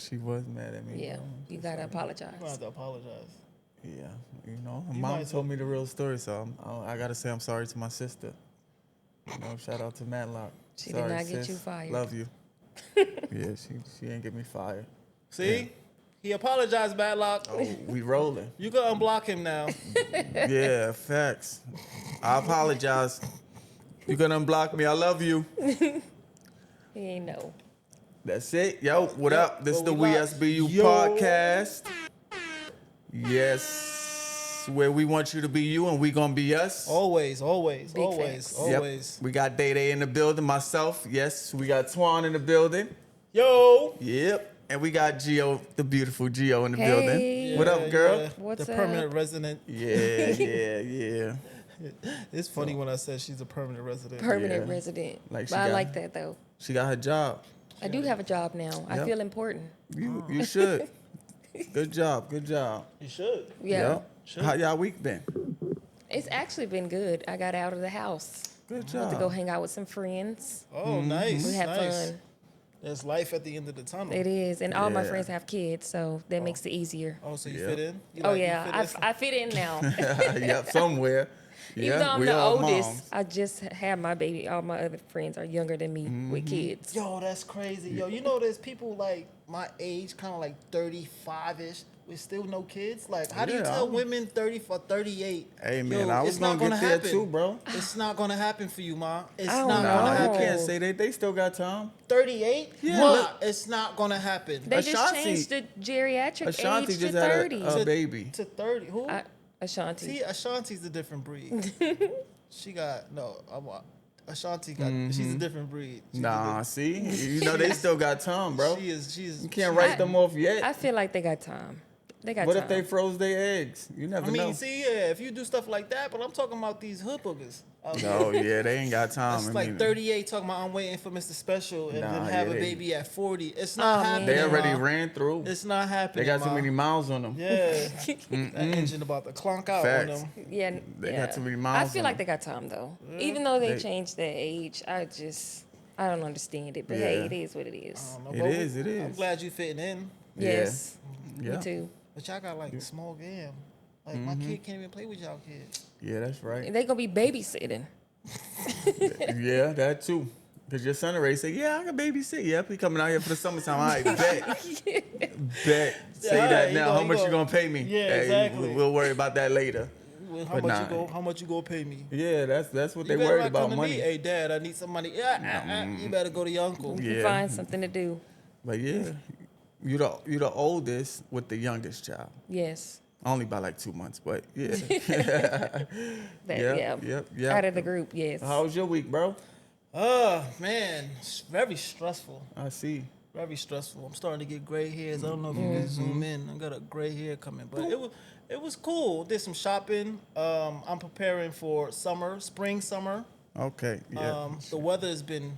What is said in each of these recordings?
She was mad at me. Yeah, bro. you gotta apologize. You don't have to apologize. Yeah, you know, her You mom might as told well- me the real story, so I gotta say I'm sorry to my sister. You know, shout out to Matlock. She Sorry, did not get sis. you fired. Love you. Yeah, she ain't get me fired. See? He apologized, Badlock. Oh, we rolling. You can unblock him now. Yeah, facts. I apologize. You gonna unblock me? I love you. He ain't know. That's it. Yo, what up? This is the Well, we We live. SBU Yo. podcast. Yes, where we want you to be you and we gonna be us. Always, always, Big always, facts. Yep. always. We got Day Day in the building, myself. Yes, we got Twon in the building. Yo. Yep. And we got Gio, the beautiful Gio in the Hey. building. What up, girl? Yeah. What's the up? permanent resident. Yeah. It's funny when I said she's a permanent resident. Permanent Yeah. resident. Like she But I got- like that though. She got her job. I do have a job now. I Yep. feel important. You should. Good job. You should. Yeah. Yep. Sure. How y'all week been? It's actually been good. I got out of the house. Good Went job. to go hang out with some friends. Oh, nice. We had nice. fun. There's life at the end of the tunnel. It is. And all my Yeah. friends have kids, so that makes it easier. Oh, so you Yeah. fit in? You Oh, like- you yeah. fit in? I fit in now. Yep, somewhere. Even Yeah, though I'm we the all oldest, moms. I just had my baby. All my other friends are younger than me with kids. Yo, that's crazy. Yo, you know there's people like my age, kind of like 35-ish, with still no kids. Like, how do you Yeah, tell I'm- women 30 for 38? Hey, man, Yo, I was it's not gonna get there happen. too, bro. It's not gonna happen for you, ma. It's I don't not know. gonna Nah, you happen. can't say that. They still got time. 38? Yeah. Ma, Look. it's not gonna happen. They just Ashanti- changed the geriatric Ashanti age to just had 30. a baby. To 30. Who? Ashanti. See, Ashanti's a different breed. She got, no, Ashanti got, she's a different breed. She's a Nah, see? You know they still got time, bro. she's, You can't she- write them off yet. I feel like they got time. They got What time. if they froze their eggs? You never I mean, know. see, yeah, if you do stuff like that, but I'm talking about these hood boogers. No, yeah, they ain't got time. It's I like mean, 38 talking about I'm waiting for Mr. Special and Nah, then have yeah, a they- baby at 40. It's not Oh, man. happening. They already Ma. ran through. It's not happening. They got too Ma. many miles on them. Yeah. That engine about to clunk out Facts. on them. Yeah, They yeah. got too many I miles feel on like them. they got time though. Even though they They- changed their age, I don't understand it. But Yeah. hey, it is what it is. I don't know, It but is, it I'm is. glad you fitting in. Yes, Yeah. me too. But y'all got like small game. Like my kid can't even play with y'all kids. Yeah, that's right. And they gonna be babysitting. Yeah, that too. Because your son already said, yeah, I can babysit. Yep, he coming out here for the summertime. All right, bet. Bet. Say all that right, now. How much you go- gonna pay me? Yeah, Hey, exactly. We'll worry about that later. Well, But nah. How much you go pay me? Yeah, that's what You they better worried not come about, to money. Me. Hey, Dad, I need some money. You better go to your uncle. Yeah. Find something to do. But yeah, you the oldest with the youngest child. Yes. Only by like 2 months, but yeah. That, Yep, yeah. yep. Out of the group, yes. How was your week, bro? Oh man, it's very stressful. I see. Very stressful. I'm starting to get gray hairs. I don't know if you can zoom in. I got a gray hair coming, but it was cool. Did some shopping. I'm preparing for spring, summer. Okay. Yeah. The weather has been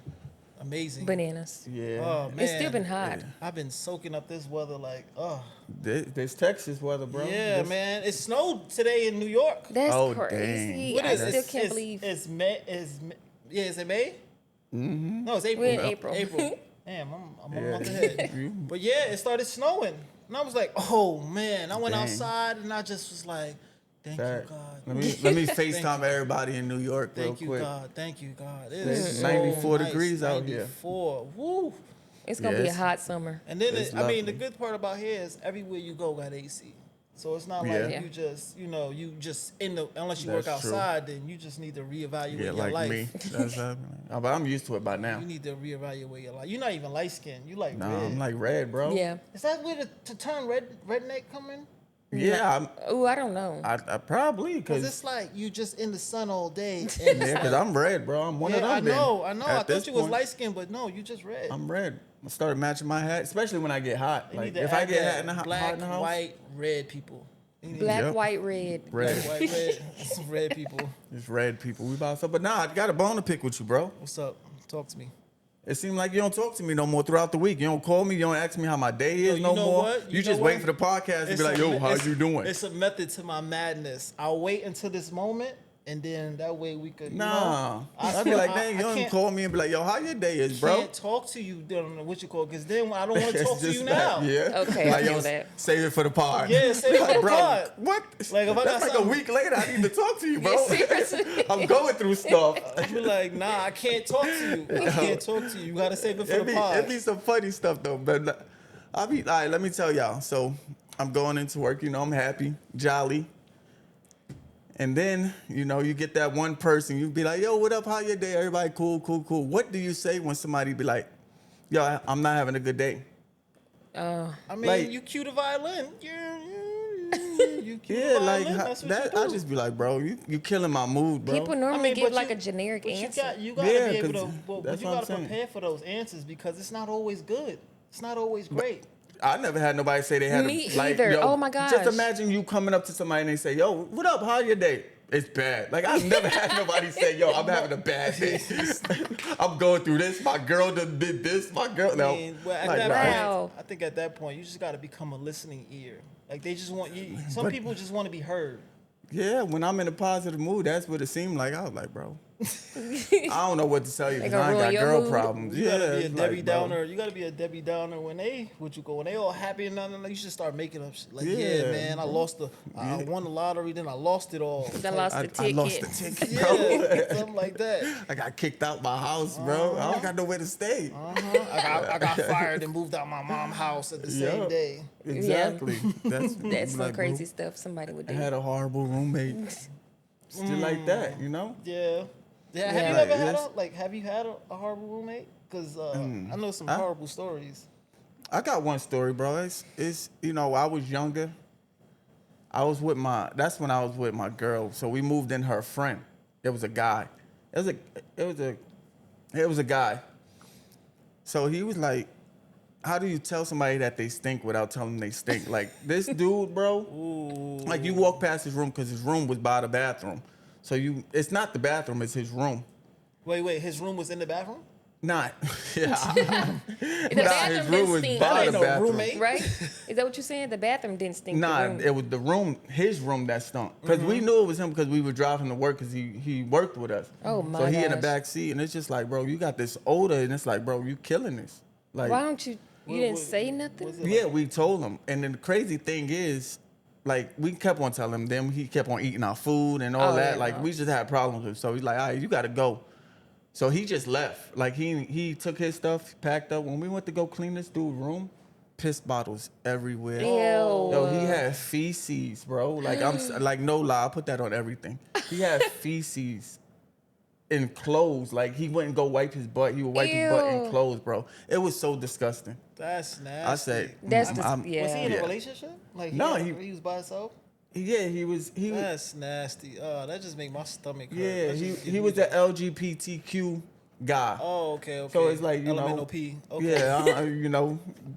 amazing. Bananas. yeah. Oh man, It's still been hot. I've been soaking up this weather like, oh This Texas weather, bro. yeah, This- man. It snowed today in New York. That's Oh, crazy. dang. What I is it? still can't believe. It's May. Is it May? Mm-hmm. No, it's April. We're in April. April. Damn, I'm a Yeah. month ahead. But yeah, it started snowing, and I was like, oh man. I went Dang. outside and I just was like, thank Fact. you God. Let me FaceTime everybody in New York real Thank you quick. God. Thank you God. It It's is so 94 nice. degrees out here. 94. Woo. It's gonna be a Yes. hot summer. And then It's I mean, the lovely. good part about here is everywhere you go got AC. So it's not Yeah. like Yeah. you just unless you That's work true. outside, then you just need to reevaluate Yeah, your like life. me. That's but I'm used to it by now. You need to reevaluate your life. You're not even light skinned. You like Nah, red. I'm like red, bro. Yeah. Is that where to turn redneck coming? Yeah, Oh, I don't know. I probably Because because it's like you just in the sun all day. I'm red, bro. I'm one of them. I know. then. I At thought this you was point, light skinned, but no, you just red. I'm red. I started matching my hat, especially when I get hot. You Like need to if I add get that hot in the, black, hot in the house, white, red people. You need Black, Yep. white, red. red. black, white, red. Some red people. It's red people. We about to, but nah, I got a bone to pick with you, bro. What's up? Talk to me. It seems like you don't talk to me no more throughout the week. You don't call me. You don't ask me how my day is you no know more. what? You You just know wait what? for the podcast and be like, yo, how it's- you doing? It's a method to my madness. I'll wait until this moment, and then that way we could. Nah. I'd be feel- like, dang, you don't can't- call me and be like, yo, how your day is, bro? Can't talk to you, what you call, because then I don't want to It's talk to just you that, now. Yeah. Okay, I like, feel yo, that. save it for the pod. Yeah, save it for the bro, pod. What? Like, if I got That's like a something- week later, I need to talk to you, bro. Yeah, seriously. I'm going through stuff. I'd be like, nah, I can't talk to you. I can't talk to you. You gotta save it for the pod. It be some funny stuff though, but all right, let me tell y'all. So I'm going into work, I'm happy, jolly. And then, you get that one person, you be like, yo, what up, how your day? Everybody cool. What do you say when somebody be like, yo, I'm not having a good day? I mean, like- you cue the violin. You cue Yeah, the like violin. That's what that. you do. I just be like, bro, you killing my mood, bro. People normally but give like you- a generic but answer. You gotta Yeah, be able 'cause to. But that's you what I'm gotta saying. prepare for those answers because it's not always good. It's not always great. I never had nobody say they had Me a, like, either. yo, Oh, my Just gosh. imagine you coming up to somebody and they say, yo, what up, how your day? It's bad. Like, I've never had nobody say, yo, I'm having a bad day. I'm going through this. My girl done did this. My girl. I No. mean, well, at Like, that nah. point, Wow. I think at that point you just gotta become a listening ear. Like they just want you. Some people just want to be heard. Yeah, when I'm in a positive mood, that's what it seemed like. I was like, bro, I don't know what to tell you because gonna I ain't got ruin your girl mood? problems. You Yeah, gotta be a it's Debbie like, bro. Downer. You gotta be a Debbie Downer when they all happy and nothing. Like, you should start making up shit. Like, yeah, Yeah, man, I won the lottery, then I lost it all. I lost the I lost the tickets. ticket, bro. Yeah, something like that. I got kicked out my house, bro. I don't got nowhere to stay. I got fired and moved out my mom's house at the same Yeah. day. Exactly. That's That's some like, bro, crazy stuff somebody would I do. had a horrible roommate. Still like that, Yeah. Yeah. Have you Right, ever had yes. have you had a horrible roommate? Because I know some I- horrible stories. I got one story, bro. It's I was younger. That's when I was with my girl. So we moved in her friend. It was a guy. It was a guy. So he was like, how do you tell somebody that they stink without telling them they stink? Like this dude, bro. Like you walk past his room because his room was by the bathroom. So it's not the bathroom, it's his room. Wait, his room was in the bathroom? Not, yeah. The Nah, bathroom his room didn't was stink, by That the ain't no bathroom. roommate. right? Is that what you're saying? The bathroom didn't stink. the Nah, room. it was the room, his room that stunk. Because we knew it was him because we were driving to work because he worked with us. Oh, my So he in the gosh. back seat and it's just like, bro, you got this odor and it's like, bro, you killing this. Like, Why don't you? You didn't what- say nothing. was it yeah, we told him. And then the crazy thing is, like, we kept on telling him, then he kept on eating our food and all Oh, that. yeah, Like, no. we just had problems with him. So he's like, all right, you got to go. So he just left. Like, he took his stuff, packed up. When we went to go clean this dude's room, piss bottles everywhere. Ew. Yo, he had feces, bro. Like, like, no lie, I put that on everything. He had feces in clothes. Like, he wouldn't go wipe his butt. He would wipe his butt in Ew. clothes, bro. It was so disgusting. That's nasty. I said, That's yeah. Was he in Yeah. a relationship? Like No, he was by himself? Yeah, he was. That's nasty. Oh, that just make my stomach hurt. Yeah, That just he give was me- the LGBTQ guy. Oh, okay. So it's like, Elemental P. Okay. Yeah,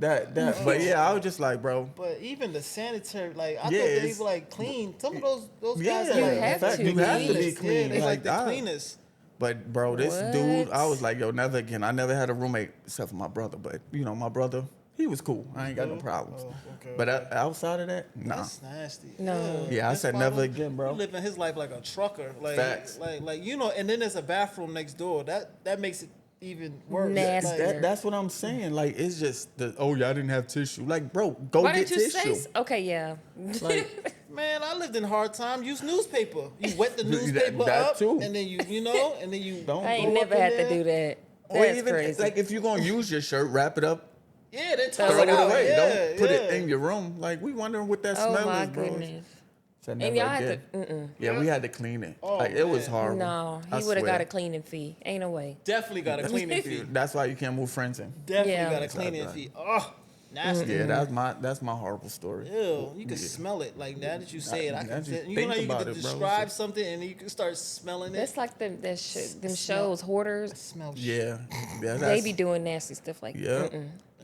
that. But yeah, I was just like, bro. But even the sanitary, like I Yeah, thought they it's- were like clean. Some of those Yeah, guys are You like have in fact, to. you have to be cleanest. clean. Yeah, they like the I- cleanest. But bro, this dude, I What? was like, yo, never again. I never had a roommate except for my brother. But my brother, he was cool. I ain't got no problems. Oh, okay. But outside of that, nah. That's nasty. No. Yeah, I Piss said never bottle, again, bro. He living his life like a trucker. Like, Facts. and then there's a bathroom next door. That makes it even worse. Nasty. Like, That's what I'm saying. Like, it's just y'all didn't have tissue. Like, bro, go Why get didn't you tissue. say? Okay, yeah. Like, man, I lived in hard times. Use newspaper. You wet the That- newspaper that up, too. and then you Don't I ain't go never up in had to there. do that. or That's even crazy. like if you're gonna use your shirt, wrap it up, Yeah, they Throw toss throw it it out. away. Yeah, Don't put it yeah. in your room. Like we wondering what that Oh smell my is, bro. goodness. Said And never y'all again. had to. Yeah, we had to clean it. Oh, Like it was man. horrible. No, I he would have got swear. a cleaning fee. Ain't no way. Definitely got a cleaning fee. That's why you can't move friends in. Definitely Yeah. got a cleaning fee. Oh, nasty. Yeah, that's my horrible story. Ew, you can Yeah. smell it. Like now that you say it, I Now can. that you You think know, you about can it, bro, describe it's something and you can start smelling it. That's like them smell- shows, hoarders. Smell. Yeah, yeah, They that's, be doing nasty stuff like yeah, that.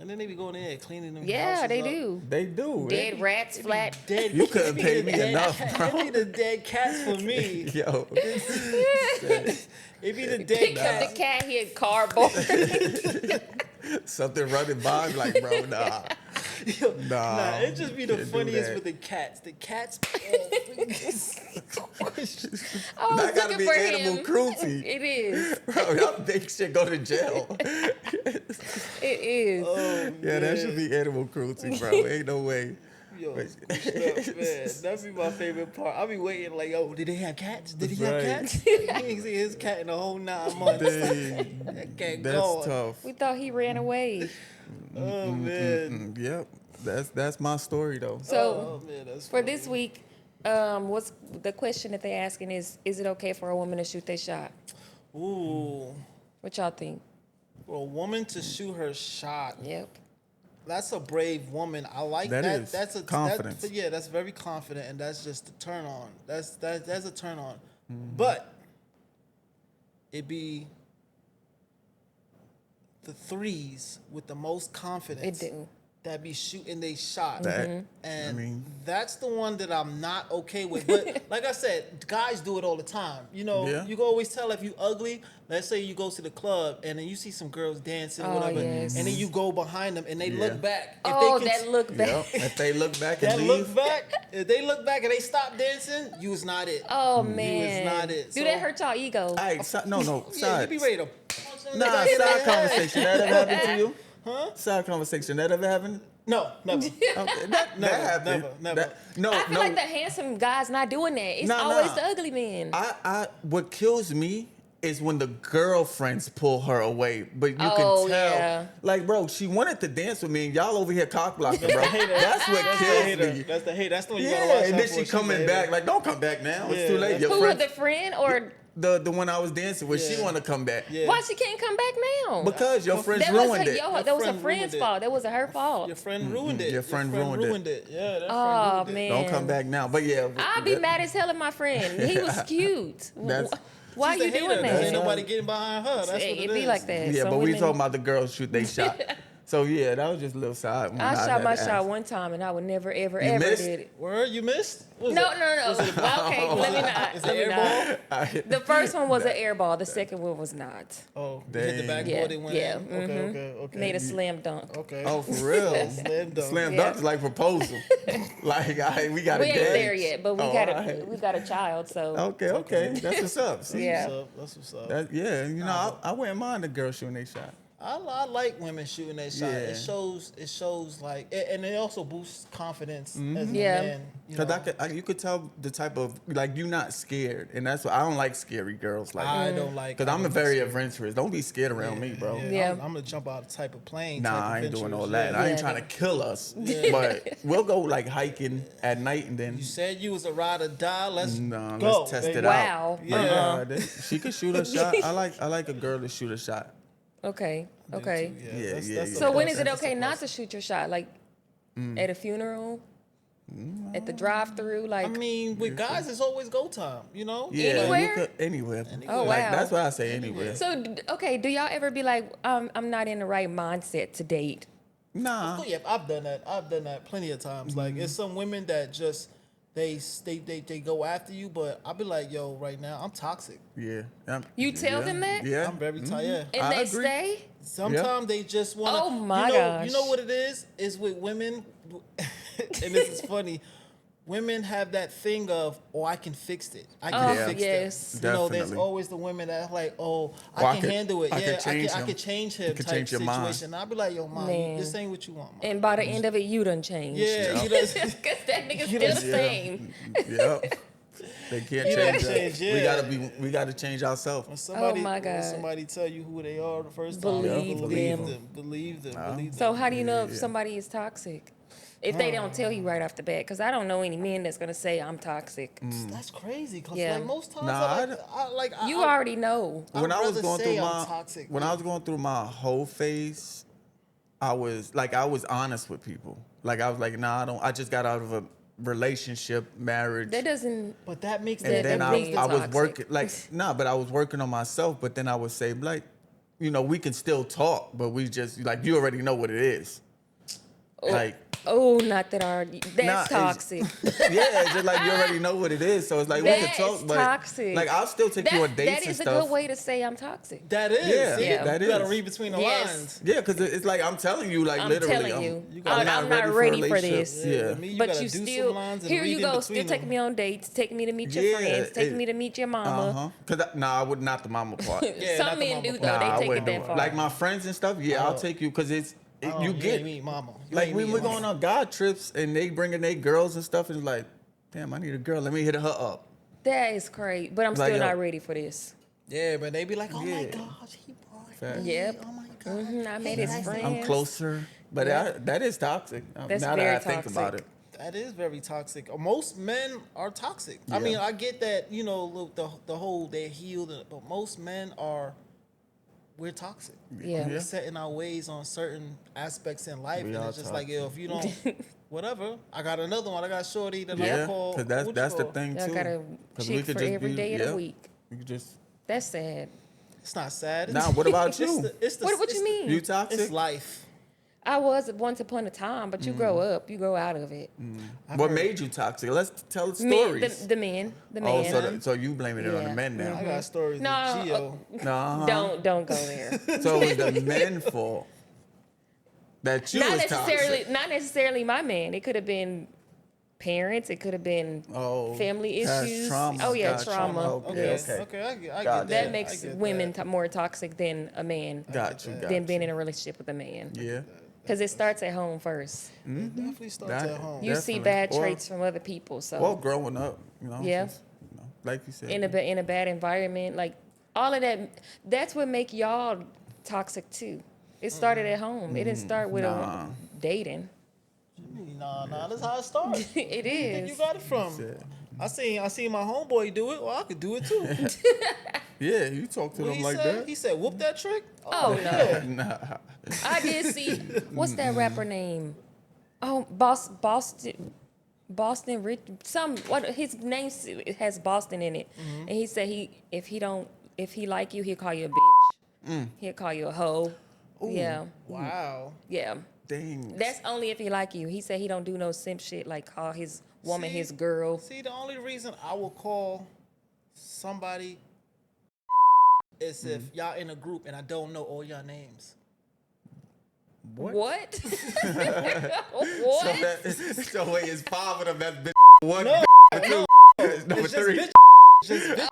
And then they be going in there cleaning them. Yeah, houses they up. do. they do. Dead rats, flat. Dead. You couldn't it be pay the me dead- enough, bro. It be the dead cats for me. Yo, It be the dead Pick cats. up the cat, he had cardboard. something running by, I'm like, bro, nah. Yo, Nah, it just be the can't do funniest that. with the cats. The cats. I was That gotta looking be for animal him. cruelty. It is. Bro, y'all think shit go to jail. It is. Oh, Yeah, that should man. be animal cruelty, bro. Ain't no way. Yo, good stuff, man. That'd be my favorite part. I be waiting like, yo, did they have cats? Did he have Right. cats? He ain't seen his cat in a whole 9 months. Dang, That cat that's gone. tough. We thought he ran away. Oh, man. Yep, that's my story though. So Oh, man, that's for funny. this week, what's the question that they're asking is it okay for a woman to shoot their shot? Ooh, What y'all think? for a woman to shoot her shot. Yep. That's a brave woman. I like that. That is That's a confidence. yeah, that's very confident, and that's just a turn on. That's a turn on. But it be the threes with the most confidence It do. that be shooting they shot. That And I mean, that's the one that I'm not okay with. But like I said, guys do it all the time. You know, Yeah. you can always tell if you ugly. Let's say you go to the club and then you see some girls dancing, Oh, whatever, yes. and then you go behind them and they Yeah. look back. If Oh, they can, that look back. yep. If they look back and that leave, look back, if they look back and they stop dancing, you is not it. Oh You man. is not it. Do So- that hurt y'all ego? Hey, no, Yeah, you side. be ready to punch them Nah, niggas in the side head. conversation. That ever happened to you? Huh? Side conversation. That ever happened? No, never. Okay, that Never, happened. never. That- no, I feel no. like the handsome guy's not doing that. It's Nah, always nah. the ugly men. I what kills me is when the girlfriends pull her away, but you Oh, can tell, yeah. like, bro, she wanted to dance with me, and y'all over here cock blocking, bro. hater. That's what That's the kills hater. me. That's the hate. That's the one you gotta Yeah, watch and out then for. she She's coming a hater. back, like, don't come back now. It's Yeah, too late. that's Your Who friend, was the friend or the one I was dancing with, she Yeah. want to come back Yeah. why she can't come back now? because your friends that was ruined her, it. yo, Your that was her friend friend's ruined it. fault. That wasn't her fault. Your friend ruined it. Your friend ruined it. Yeah, that Oh friend ruined it. man. Don't come back now. But yeah, I'd be mad as hell at my friend. He was cute. That's- Why She's you a hater. doing Ain't that? nobody getting behind her. That's what It it be is. like that. Yeah, Some but we women- talking about the girls shoot they shot. So yeah, that was just a little side. one I shot had my to shot ask. one time and I would never, ever, You ever missed? did it. Word, you missed? What No, was no, it? no. Okay, let me not. Is Let it me air not. The first one was an air ball. The second one was not. Oh, you hit the Dang. backboard Yeah, and went yeah, in? Okay. Made a slam dunk. Okay. Oh, for real? Slam dunk. Slam Yeah. dunk is like proposal. Like, we got We a ain't gauge. there yet, but we Oh, got all right. we got a child, so Okay. That's what's up. See? Yeah. That's what's up. That, yeah, you know, I wouldn't mind a girl shooting they shot. I like women shooting that shot. Yeah. It shows like, and it also boosts confidence as a Yeah. man. You Because know? you could tell the type of, like, you not scared. And that's what, I don't like scary girls. Like, I don't like. because I'm I a don't very like- adventurous. Don't be scared around me, bro. Yeah. I'm gonna jump out of type of plane. Nah, type I of ain't doing all adventurous, that. I ain't Yeah. trying to kill us. Yeah. But we'll go, like, hiking at night and then, You said you was a ride or die. Let's nah, go. let's test baby. it Wow. out. Yeah. But, she could shoot a shot. I like a girl to shoot a shot. okay, okay. Yeah, that's yeah. the So when plus. is it That's the okay not plus. to shoot your shot? Like at a funeral, at the drive-through, like I mean, with guys, it's always go time. You know. Yeah, Anywhere? you could, anywhere. Oh, Like, wow. that's why I say anywhere. so. Okay, do y'all ever be like, I'm not in the right mindset to date? Nah. Oh, yeah, I've done that. I've done that plenty of times. Like, it's some women that just they go after you, but I'll be like, yo, right now I'm toxic. Yeah. You tell yeah, them that? Yeah. I'm very tired. And I they agree. stay? Sometimes they just want to. Oh, my you know, gosh. You know what it is? Is with women, and this is funny. Women have that thing of, oh, I can fix it. I can Oh, fix yes. it. You know, there's Definitely. always the women that are like, oh, Or I can handle it. I Yeah, could change I him. can change him. You could type change your mind. situation. I'll be like, yo, mom, Man. this ain't what you want, mom. And by the end of it, you done changed. Yeah, you know, Because that nigga's You still done- the Yeah. same. Yep. They can't You change done us. changed, yeah. We gotta change ourselves. when somebody, my when God. somebody tell you who they are the first time, Believe believe them. them. Believe them. Believe them. So how do you know if Yeah. somebody is toxic? If they don't tell you right off the bat, because I don't know any men that's gonna say I'm toxic. That's crazy. Cause Yeah. like most times, Nah, You already know. When I'd I was rather going say through I'm my toxic, when I man. was going through my whole phase, I was honest with people. Like I was like, nah, I just got out of a relationship, marriage. That doesn't. But that makes And That- then that makes I them was toxic. working but I was working on myself. But then I would say like, you know, we can still talk, but we just like you already know what it is. Oh. Like Oh, not that hard. That's Nah, it's- toxic. Yeah, it's just like you already know what it is. So it's like we can That's talk, but toxic. like I'll still take you on dates That and is a stuff. good way to say I'm toxic. That is. Yeah, See? yeah, that You gotta is. read between the Yes. lines. Yeah, because it's like I'm telling you, like I'm literally, telling you. gotta- I'm not ready for relationship. this. Yeah. With me, you But gotta you do still, some lines and here read you in go, between still taking them. me on dates, taking me to meet your Yeah, friends, taking it- me to meet your mama. I would not the mama part. Yeah, not Some the men mama do part. though. Nah, I they take it wouldn't do that it. far. Like my friends and stuff, yeah, I'll Oh. take you because it's Oh, you get ain't meet mama. You like ain't when meet we're your going mama. on God trips and they bringing their girls and stuff, and it's like, damn, I need a girl. Let me hit her up. That is crazy, but I'm Like, still yo. not ready for this. Yeah, but they be like, oh my Yeah. gosh, he brought Facts. me. Yep. Oh my god. I made his friends. I'm closer, but Yeah. that is toxic. That's now very that I think toxic. about it. That is very toxic. Most men are toxic. I Yeah. mean, I get that, you know, look, the whole they're healed, but most men we're toxic. Yeah. We're set in our ways on certain aspects in life, We and are it's just like, toxic. yo, if you don't, whatever. I got another one. I got shorty that I Yeah, call. because what you that's the call? thing Y'all too. got a 'Cause chick for every day of the week. We could just. That's sad. It's not sad. Nah, what about It's you? What it's you mean? You toxic? It's life. I was once upon a time, but you grow up, you grow out of it. What made you toxic? Let's tell Men, stories. the men. Oh, so you blaming it on the Yeah. men now? I got stories. No, of Gio. No, Don't go there. So it was the men fault that you not was necessarily, toxic. not necessarily my man. It could have been parents. It could have been Oh, family that's issues. trauma. Oh yeah, Gotcha. trauma. Okay, Yes. Okay. I get Gotcha. that. That makes I get women that. more toxic than a man. Got you. Than being in a relationship with a man. Yeah. Because it starts at home first. It definitely starts That- at home. You see Definitely. bad Or- traits from other people. So Well, growing up, Yeah. just, like you said. in a bad environment, like all of that, that's what make y'all toxic too. It started at home. It didn't start with Nah. dating. Nah, that's how it starts. It Where you is. got it from? Said- I seen my homeboy do it. Well, I could do it too. Yeah, you talk to What them he like said? He said, "Whoop that trick." Oh no. that. Nah. I did see. What's that rapper name? Oh, Boston Rich. What his name has Boston in it, and he said if he like you, he'll call you a bitch. He'll call you a hoe. Yeah, Wow. yeah. Dang. That's only if he like you. He said he don't do no simp shit like call his woman See? his girl. See, the only reason I will call somebody is if y'all in a group and I don't know all y'all names. What? What? So, What? so wait, it's 5 of them. That's bitch one. No, bitch no, two. Number it's just 3. bitch. Just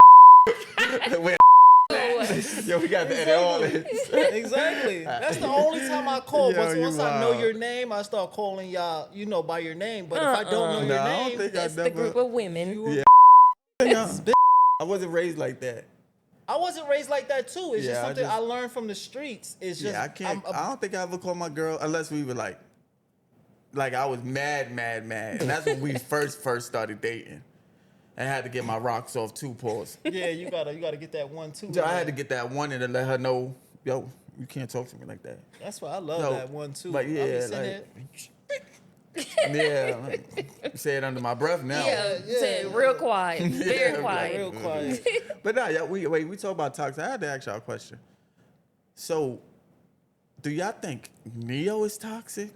bitch. Wait, yo, we got to edit all this. Exactly. That's the only time I call. Yo, But you once I know wild. your name, I start calling y'all, by your name. But if I don't know your Nah, I don't name, think That's I the never. group of women. you- Yeah. I wasn't raised like that. I wasn't raised like that too. It's Yeah, just I something just- I learned from the streets. It's just Yeah, I can't. I'm- I don't think I ever called my girl unless we were like I was mad, and that's when we first started dating. I had to get my rocks off 2 paws. yeah, you gotta get that one too. So I had to get that one and to let her know, yo, you can't talk to me like that. That's why I love No, that one too. but I be yeah, sitting like- Yeah, like, say it under my breath now. Yeah, said real quiet, very there quiet. real quiet. But nah, yeah, we talk about toxic. I had to ask y'all a question. So, do y'all think Neo is toxic?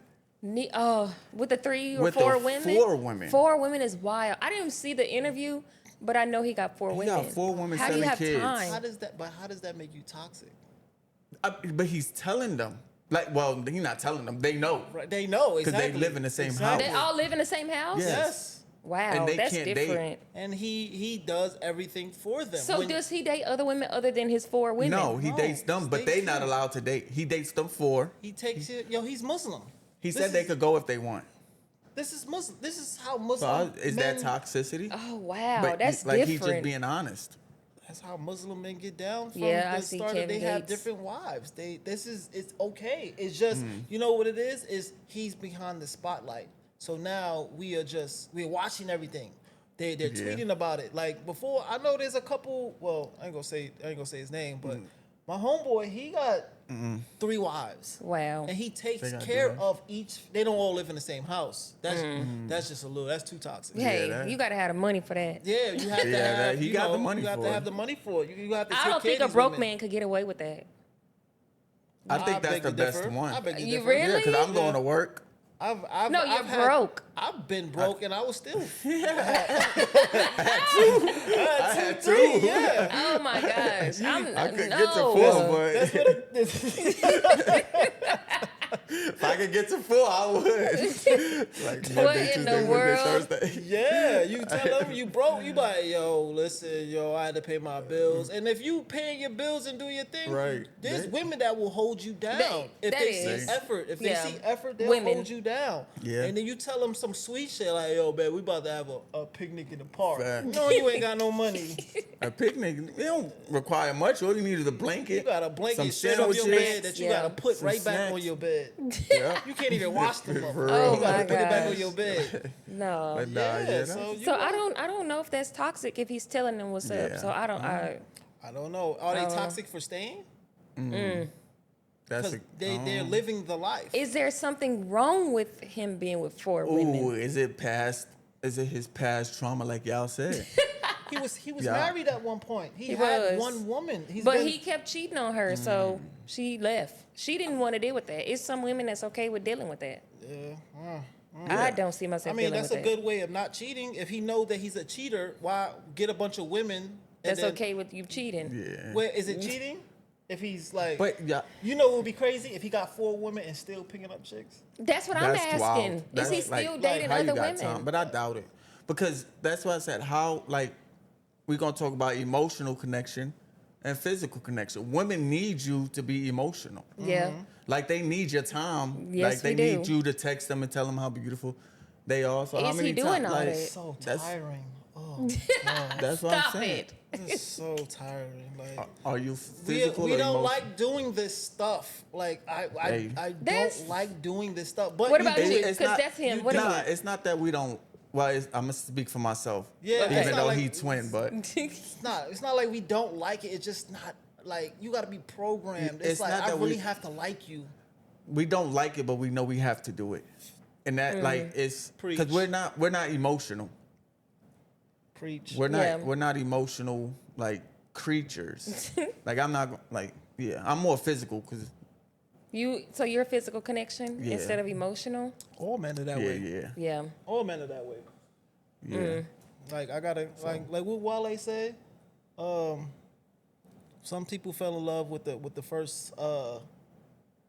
With the 3 or With 4 the women. 4 women. 4 women is wild. I didn't see the interview, but I know he got 4 He women. got 4 women, How do you 7 have kids. How time? does that make you toxic? But he's telling them. Like, well, he's not telling them. They know. Right? They know they exactly. live in the same Exactly. They all live in the same house. Yeah. Yes. Wow, And they that's can't date. different. And he does everything for them. So When- does he date other women other than his 4 women? No, he No, dates them, but they they not too. allowed to date. He dates them 4. he takes it, he's Muslim. He This said they is- could go if they want. This is Muslim. This is how So Muslim is men, that toxicity? Oh wow, But that's like different. he's just being honest. That's how Muslim men get down from Yeah, I the see start. Kevin They have Gates. different wives. It's okay. It's just Mm. you know what it is he's behind the spotlight. So now we're watching everything. They're Yeah. tweeting about it. Like before, I know there's a couple. Well, I ain't gonna say his name, but my homeboy, he got 3 wives. Wow. And he takes They got care three wives? of each. They don't all live in the same house. That's just a little. That's too toxic. Hey, that- you gotta have the money for that. Yeah, you have to Yeah, have. he you got know, the money You have for to it. have the money for it. You have to. I take don't care think of a these broke women. man could get away with that. I think that's beg the to best differ. one. I beg to You differ. really? Yeah, because I'm going to work. No, you're broke. I've been broke and I was still. I had two. Yeah. Oh my gosh. I couldn't no. get to four, but That's what it is. if I could get to four, I would. Like What in the world? Thursday. Yeah, you tell them you broke. You like, yo, listen, yo, I had to pay my bills. And if you paying your bills and do your thing, Right. there's women that will hold you down if that they is. see effort. If they Yeah. see effort, they'll Women. hold you down. Yeah. And then you tell them some sweet shit like, yo, man, we about to have a picnic in the park. Fact. No, you ain't got no money. A picnic, it don't require much. All you need is a blanket. You got a blanket some straight on your sandwiches. bed that you Yeah. gotta put Some right back snacks. on your bed. Yeah. You can't even wash them up. For You real. Oh gotta my put it back on gosh. your bed. No. But nah, Yeah, that's- so you So know, I don't know if that's toxic if he's telling them what's up. Yeah. So I don't. I don't know. Are they Oh. toxic for staying? that's Because they're living the life. Is there something wrong with him being with four Ooh, women? is it past? Is it his past trauma, like y'all said? He was Yeah. married at one point. He He had was. one woman. But he kept cheating on her, so she left. She didn't want to deal with that. It's some women that's okay with dealing with that. I don't see myself I mean, dealing that's with a that. good way of not cheating. If he know that he's a cheater, why get a bunch of women? And That's then, okay with you cheating. Yeah. Where is it cheating? If he's like, But yeah, you know, it would be crazy if he got 4 women and still picking up chicks. That's what that's I'm asking. wild. Is That's he still like, dating how you other got women? time? But I doubt it, because that's why I said how like we're gonna talk about emotional connection and physical connection. Women need you to be emotional. Yeah. Like they need your time. Yes, like they we do. need you to text them and tell them how beautiful they are. So how Is many he doing times? all Like, that? So That's- tiring. Oh, God. That's what I'm Stop saying. it. It's so tiring. Like Are you we physical we or don't emotional? like doing this stuff. Like Hey. I That's- don't like doing this stuff. But What you about do you? it. It's 'Cause not- that's him. you- What nah, about- it's not that we don't. Well, I'm gonna speak for myself. Yeah, Okay. it's Even not though like, he twin, but It's not like we don't like it. It's just not like you got to be programmed. It's, It's like not I that really we- have to like you. we don't like it, but we know we have to do it. And that Mm. like it's Preach. because we're not emotional. Preach. Yeah. We're not emotional like creatures. Like I'm not like I'm more physical because So you're a physical connection Yeah. instead of emotional? All men are that yeah way. yeah Yeah. All men are that way. yeah. Like I gotta like what Wale said. Some people fell in love with the first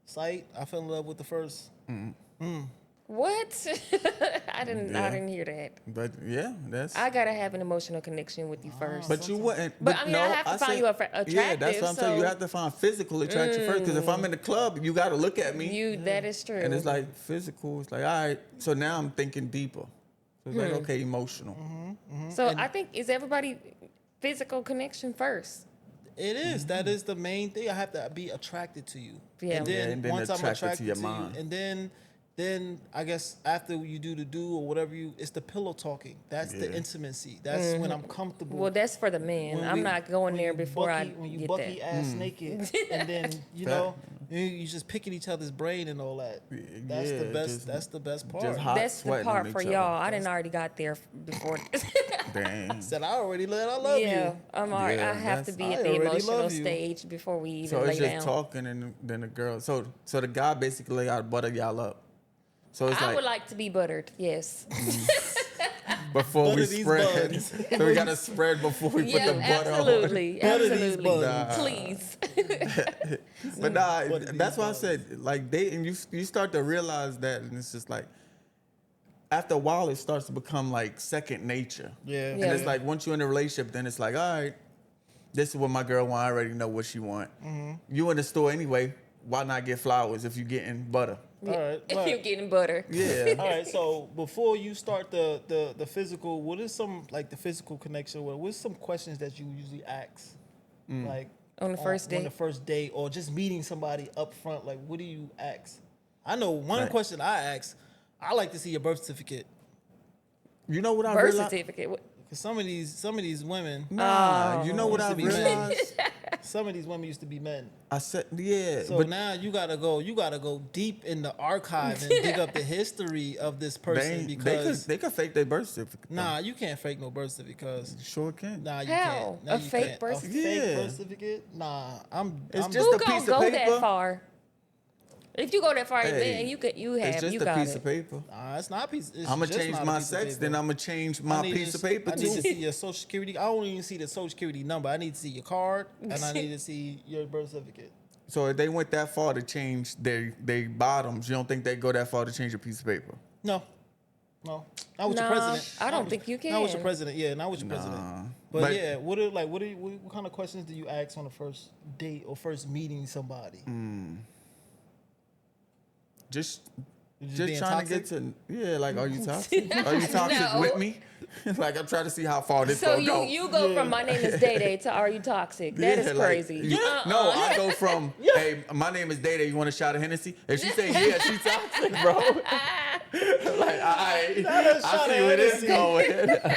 sight. I fell in love with the first. What? I didn't hear that. But yeah, that's. I gotta have an emotional connection with you first. but you wouldn't. But I mean, I no, have to find said- you Yeah, that's attractive, what I'm saying. You so- have to find physical attraction first. Because if I'm in the club, you got to look at me. That is true. And it's like physical. It's like, all right. So now I'm thinking deeper. So it's like, okay, emotional. so I think is everybody physical connection first. It is. That is the main thing. I have to be attracted to you. Yeah. And then, Yeah, and then once I'm attracted to attracted your to mind. you, and then I guess after you do the do or whatever it's the pillow talking. That's the Yeah. intimacy. That's when I'm comfortable. Well, that's for the man. When I'm we- not going when there you before I bucky, when you get bucky that. ass naked, and then you know you just picking each other's brain and all that. That's the Yeah, best. just- That's the best part. just hot That's the sweating part on for each y'all. other. I didn't already got there before. Dang. Said I already let. I love yeah, you. I'm already. Yeah, I have to that's- be I at the already emotional love you. stage before we even So lay it's just down. talking and then the girl. So the guy basically got to butter y'all up. So it's I would like like to be buttered. Yes. before we Butter these spread. buns. So we got to spread before we Yeah, put the butter on. absolutely. Butter these Absolutely. buns. Please. But nah, Butter these that's why I buns. said like dating. You start to realize that, and it's just like after a while it starts to become like second nature. Yeah. And Yeah. it's like once you're in a relationship, then it's like, all right, this is what my girl want. I already know what she want. You in the store anyway. Why not get flowers if you're getting butter? All right. If right. you're getting butter. Yeah. All right, so before you start the physical, what is some like the physical connection? What's some questions that you usually ask, like On the first on date? the first date, or just meeting somebody up front? Like, what do you ask? I know one Right. question I ask. I like to see your birth certificate You know what I Birth realized? certificate. What- because some of these women, Nah, you know what Used I to be men. realized? some of these women used to be men. I said, yeah, So but now you gotta go deep in the archive and dig up the history of this person because they could fake their birth certificate. though. nah, you can't fake no birth certificate because. You sure can. Nah, you How? can't. Nah, A you fake can't. birth A certificate? fake Yeah. birth certificate? Nah, It's I'm just Who a gonna piece of go paper. that far? If you go that far, Hey, and you it's have, just you a got piece it. of paper. It's not a piece. It's I'm gonna just change not a my piece of sex, paper. then I'm gonna change my piece of paper I too. need to see your social security. I don't even see the social security number. I need to see your card, and I need to see your birth certificate. So if they went that far to change their bottoms, you don't think they go that far to change a piece of paper? No. Not with your Nah, president. I don't think you Not with your can. president. Yeah, not with your president. But yeah, what kind of questions do you ask on the first date or first meeting somebody? Just being trying toxic? to get to like, are you toxic? Are you toxic No. with me? Like I'm trying to see how far this So gonna go. you go from my name is Day Day to are you toxic? That is like, crazy. No, I go from hey, my name is Day Day. You want a shot of Hennessy? If she say yeah, she toxic, bro. Like I see where this going.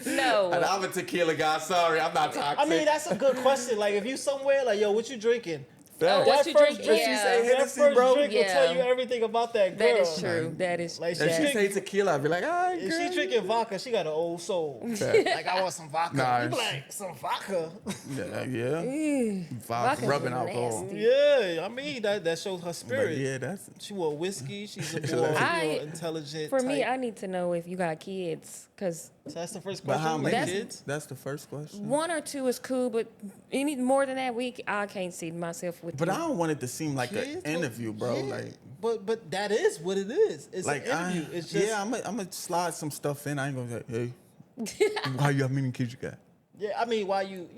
No. And I'm a tequila guy. Sorry, I'm not toxic. I mean, that's a good question. Like, if you somewhere, like, yo, what you drinking? Oh, what you first drink? drink, Yeah. say that Hennessy, first bro? drink will tell you Yeah. everything about that girl. That is true. That is Like, if she she drink- say tequila, I'd be like, all right, If girl. she drinking vodka, she got an old soul. Okay. Like, I want some vodka. Nah, You be like, some vodka? Yeah. Vodka's Rubbing alcohol. nasty. Yeah, I mean, that shows her But spirit. yeah, that's She wore whiskey. She's a Like- more I- intelligent For me, type. I need to know if you got kids, because So that's the first but question. how Like, many? kids? That's the first question. 1 or 2 is cool, but any more than that, I can't see myself with But you. I don't want it to seem like Kids? an interview, bro. Yeah. Like But that is what it is. It's like an interview. It's just I'm gonna slide some stuff in. I ain't gonna say, hey, how many kids you got? yeah. I mean, why you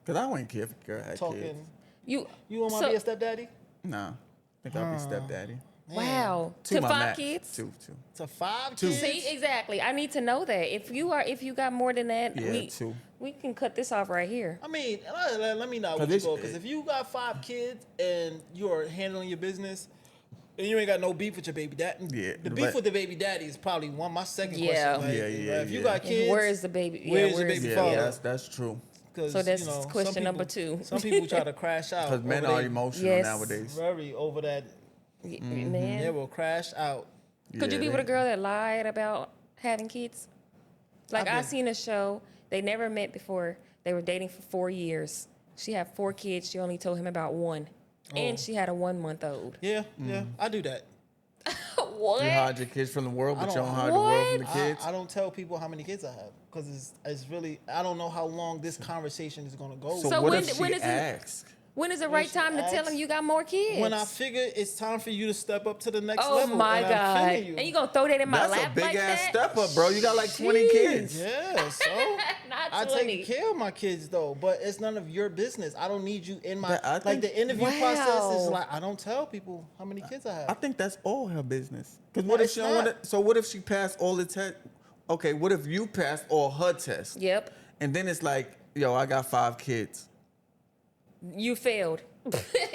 Cause I wouldn't care if a girl had talking? kids. You Want so- to be a stepdaddy? Nah, I think I'll be stepdaddy. wow. Two To my 5 max. kids? Two. To 5 Two. kids? See, exactly. I need to know that. If you got more than that, Yeah, 2. we can cut this off right here. I mean, let me know Cause what you it's- go. Because if you got 5 kids and you're handling your business, and you ain't got no beef with your baby daddy, Yeah, the beef but- with the baby daddy is probably my second Yeah. question. Like, Yeah, if you yeah. got And kids, where is the baby? where's yeah, your where's baby Yeah, father? that's true. 'cause, So that's some question people- number 2. Some people try to crash out. Cause men over are they- emotional Yes. nowadays. very over that. Man, They will crash out. could you Yeah, be with a girl that lied about having kids? Like I've I been- seen a show. They never met before. They were dating for 4 years. She had 4 kids. She only told him about 1, and she had a 1-month-old. Yeah, I do that. What? You hide your kids from the world, but you don't- don't hide the world from the What? kids. I don't tell people how many kids I have because it's really I don't know how long this conversation is gonna go. So, So what when- if she when is it- asks? When is the right she time to tell asks- him you got more kids? when I figure it's time for you to step up to the next oh level. my and I'm God! feeling you. And you gonna throw that in my That's lap a big like ass that? step up, bro. You got like 20 Jeez. kids. Yeah, so Not I 20. take care of my kids though, but it's none of your business. I don't need you in my But I like think- the interview process is Wow. like I don't tell people how many kids I have. I think that's all her business. Because No, what if it's she don't want not. to? So what if she passed all the tests? Okay, what if you passed all her tests? Yep, And then it's like, yo, I got 5 kids. you failed.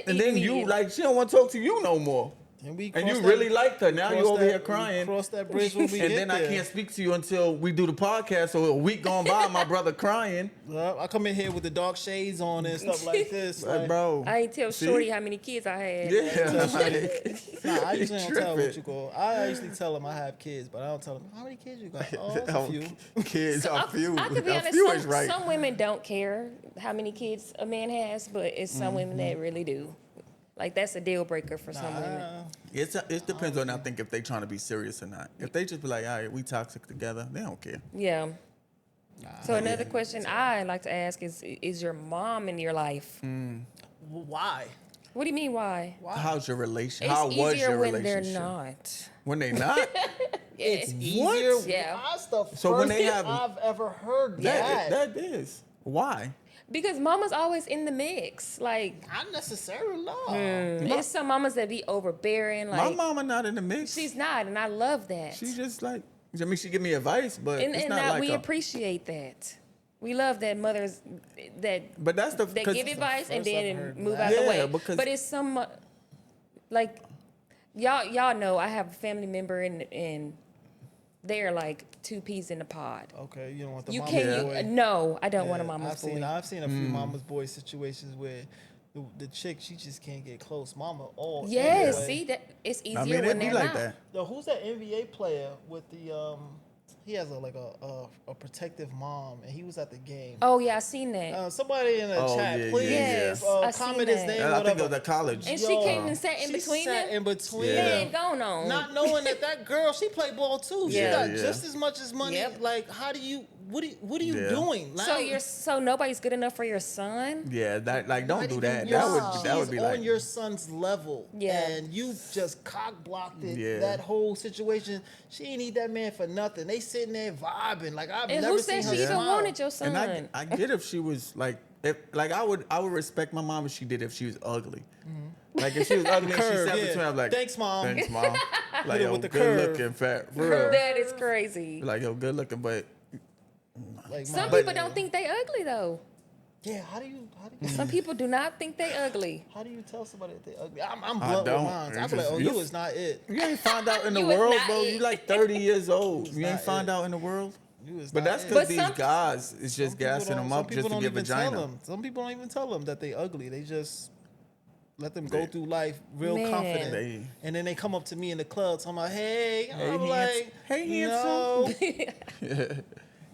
And then you like, she don't want to talk to you no more. And we And you cross really that- liked her. Now cross you over that- here we crying. Cross that bridge when we And get then there. I can't speak to you until we do the podcast. So a week gone by, my brother crying. I come in here with the dark shades on and stuff like this. Like, bro. I ain't tell See? Shorty how many kids I had. Yeah. Like, Nah, I usually don't tell what tripping. you go. I usually tell them I have kids, but I don't tell them how many kids you got. Oh, that's a Oh, few. kids, a few. I could be A honest. few is right. Some women don't care how many kids a man has, but it's some women Mm-hmm. that really do. Like that's a deal breaker for some women. It depends on, I think, if they trying to be serious or not. If they just be like, all right, we toxic together, they don't care. Yeah. So another question I like to ask is your mom in your life? Why? What do you mean why? How's your relation? It's How was easier your when relationship? they're not. When they not? It's What? easier. Yeah. That's the So when first they have- I've ever heard that. That is. Why? Because mama's always in the mix. Like Not necessarily. No. there's some mamas that be overbearing. My Like mama not in the mix. she's not, and I love that. She just like, I mean, she give me advice, but and it's and not that like we a, appreciate that. We love that mothers that But that's the they 'cause- give advice and first I've then heard move that. out the Yeah, way. because- But it's some like y'all know I have a family member and they're like 2 peas in a pod. Okay, you don't want the You mama's can't. boy. No, I don't want a Yeah, mama's I've boy. I've seen a few mama's boy situations where the chick she just can't get close. Mama all Yes, anyway. see that it's easier I mean, when it be they're like not. that. Yo, who's that NBA player with the he has a protective mom, and he was at the game. Oh yeah, I seen that. Somebody in the chat, yeah, please, Yes, I seen comment his that. name. I think Whatever. it was at college. And she came and sat in She between sat them. in between Yeah. them, Man, going on. not knowing that girl, she played ball too. Yeah. She got Yeah. just as much as money. Yep. Like, how do you? What are you Yeah. doing? Like, So nobody's good enough for your son? Yeah, that like don't not do even that. your- That would she's be on like your son's level. Yeah. And you just cock blocked it. Yeah. That whole situation. She ain't need that man for nothing. They sitting there vibing. Like, I've And never who seen said her she even smile. wanted your son? And I get if she was like I would respect my mom if she did if she was ugly. Like if she was ugly and she Curve, sat yeah. between, I'm like, Thanks, Mom. Thanks, mom. Like it yo, with the good curve. looking, fat, for real. That is crazy. Like yo, good looking, but Like, Some Mom, people don't think they ugly though. Yeah, how do you Some people do not think they ugly. how do you tell somebody that they ugly? I'm I blunt with don't. mine. I It's be like, just- oh, you- you is not it. you ain't find out in the You is world, not bro. it. You like 30 years old. You not ain't find it. out in the world. You is But not that's it. because But these some- guys is just Some people gassing don't- them some up just people to don't get even tell vagina. them. Some people don't even tell them that they ugly. They just let them go They- through life real Man. confident. They- And then they come up to me in the club talking about, hey, I'm handsome. like, Hey, no.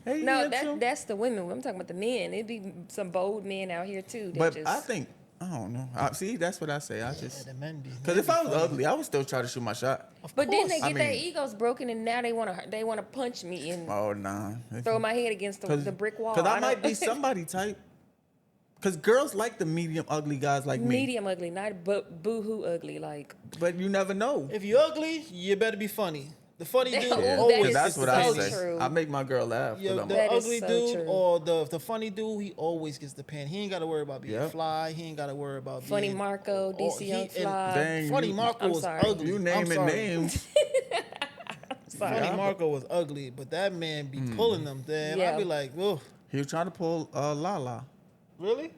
Hey, No, handsome. that's the women. I'm talking about the men. It'd be some bold men out here too. That But just, I think I don't know. See, that's what I say. I Yeah, just the men be. because if I was ugly, I would still try to shoot my shot. But then they course. get I their mean- egos broken, and now they wanna punch me and Oh nah. throw my head against the brick wall. Because I don't- might be somebody type. Because girls like the medium ugly guys like me. medium ugly, not boo-hoo ugly. Like But you never know. If you ugly, you better be funny. The funny dude Yeah, Yeah, always that 'cause is that's gets what the I so panties. say. true. I make my girl laugh. 'cause Yeah, I'm the That is ugly so dude true. or the funny dude, he always gets the pan. He ain't got to worry about being Yep. fly. He ain't got to worry about Funny being Marco, DC Young Fly. Dang, Funny you- Marco I'm was sorry. ugly. you I'm naming sorry. names. Sorry. Funny Yeah. Marco was ugly, but that man be pulling them. Damn, Yeah. I'd be like, oh, He was trying to pull Lala. really?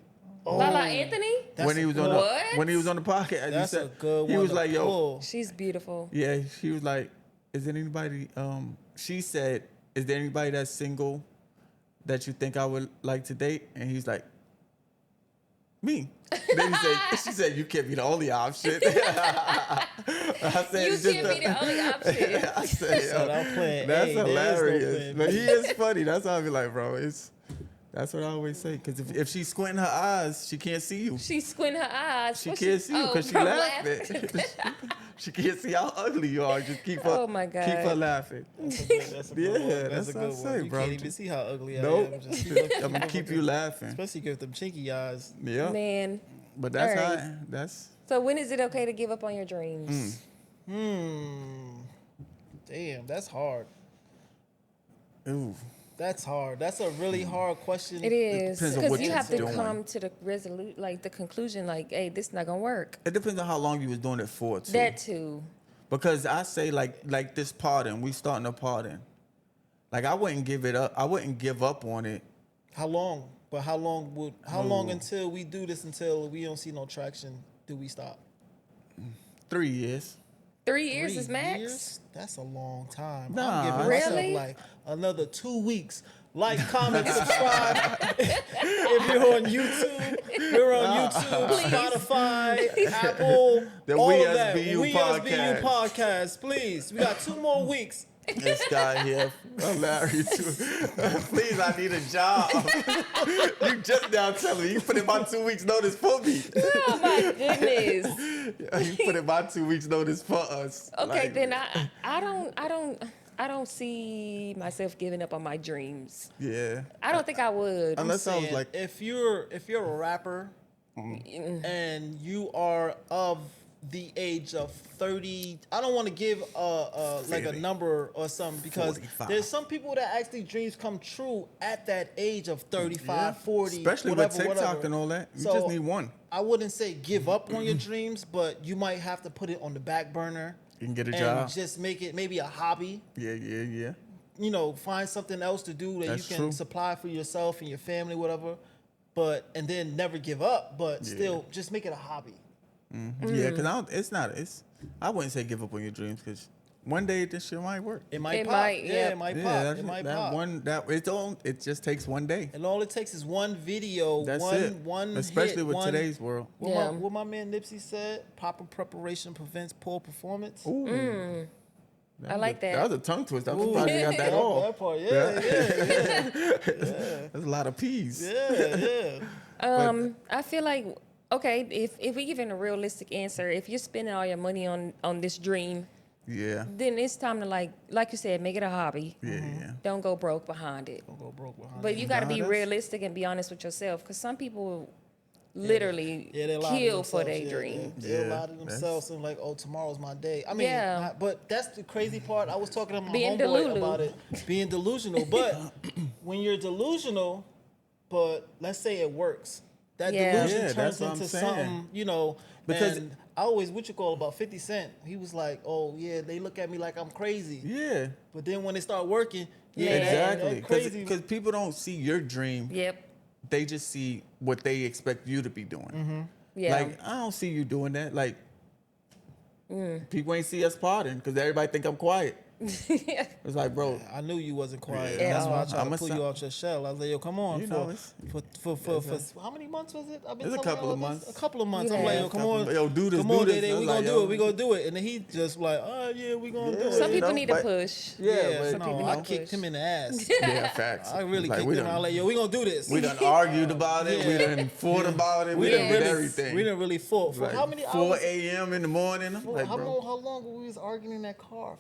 Oh, Lala Anthony, that's When he a was good- on the What? when he was on the podcast. That's he a said, good one. He was to like, yo, pull. she's beautiful. yeah, he was like, is there anybody she said, is there anybody that's single that you think I would like to date? And he's like, me. Then she said, you can't be the only option. I said, You it's just can't be the only option. I said, So I'm playing, that's hey, there is no hilarious. plan But B. he is funny. That's how I be like, bro. That's what I always say. Because if she's squinting her eyes, she can't see you. She squint her eyes. She What can't see you because she from laughing. she can't see how ugly you are. Just keep her. Oh, my God. Keep her laughing. That's a good Yeah, one. that's a what I good say, one. You bro. can't even see how ugly I Nope. am. Just keep I'm gonna keep you laughing. Especially with them chinky eyes. Yeah. Man. But that's All right. how. That's. So when is it okay to give up on your dreams? Damn, that's hard. Ooh. That's hard. That's a really hard question. It is depends on because what you you're have to doing. come to the the conclusion, like, hey, this is not gonna work. It depends on how long you was doing it for too. That too. Because I say like this pardon, we starting a pardon. Like I wouldn't give it up. I wouldn't give up on it. How long? But how long until we do this until we don't see no traction? Do we stop? 3 years. 3 years 3 is max. years? That's a long time. Nah, I'm giving Really? myself like another 2 weeks. Like, comment, subscribe. If you're on YouTube, we're on YouTube, Spotify, Apple, The all We of that. SBU We SBU podcast, please. We got 2 more weeks. This guy here, hilarious too. Please, I need a job. You just now telling me you put in my 2 weeks notice for me. Oh my goodness. You put in my 2 weeks notice for us. Okay, Like, then I don't see myself giving up on my dreams. Yeah. I don't think I would. Unless I was Saying, like, if you're a rapper and you are of the age of 30, I don't want to give like a 30. number or something because 45. there's some people that actually dreams come true at that age of 35, yeah. 40, Especially whatever, with TikTok whatever. and all that. You So, just need one. I wouldn't say give up on your dreams, but you might have to put it on the back burner. You can get a and job. just make it maybe a hobby. Yeah. You know, find something else to do that That's you can true. supply for yourself and your family, whatever. But and then never give up, but Yeah. still just make it a hobby. Yeah, because I wouldn't say give up on your dreams because one day this shit might work. It might It pop. might, yeah, yeah. it might Yeah, pop. that's It might that pop. one it just takes one day. And all it takes is one video, That's one it. one Especially hit, with one, today's world. What, Yeah. my man Nipsey said, proper preparation prevents poor performance. Ooh. I like that. That was a tongue twister. I'm surprised you got that all. That part, yeah. That's a lot of peas. Yeah. I feel like, okay, if we give it a realistic answer, if you're spending all your money on this dream, Yeah. then it's time to like you said, make it a hobby. Yeah. Don't go broke behind it. Don't go broke behind But it. you got to be that's- realistic and be honest with yourself, because some people literally they lie to kill for themselves, their dream. They Yeah, lie to themselves and like, oh, tomorrow's my day. I mean, Yeah. but that's the crazy part. I was talking to my Being homeboy delulu. about it, being delusional. But when you're delusional, but let's say it works, that Yeah. delusion Yeah, turns that's what I'm into saying. something, you know. Because- and I always, about 50 Cent, he was like, oh, yeah, they look at me like I'm crazy. Yeah. But then when it start working, yeah, Exactly. that crazy. Because people don't see your dream. Yep. They just see what they expect you to be doing. Yeah. Like, I don't see you doing that. Like, people ain't see us partying because everybody think I'm quiet. It's like, bro, I knew you wasn't quiet. Yeah. That's why I tried I'ma to pull si- you out your shell. I was like, yo, come on. You for, know, it's- for how many months was it? I've been It's a telling couple y'all of this? months. A couple of months. I'm Yeah. like, yo, come on. Yo, do this, Come do on, this. Day-Day, I was we like, gonna do yo. it. We gonna do it. And then he just like, oh, yeah, we gonna do it. Some you people know, need to but- push. Yeah, but some people you I know, kicked him in the ass. yeah, facts. I really Like, kicked him. I was like, yo, we gonna do this. we done argued about it. We Yeah. done fought about it. We, We done done did really, everything. we done really fought. For Like, how many 4 hours? a.m. in the morning. I'm like, How bro. long were we was arguing in that car?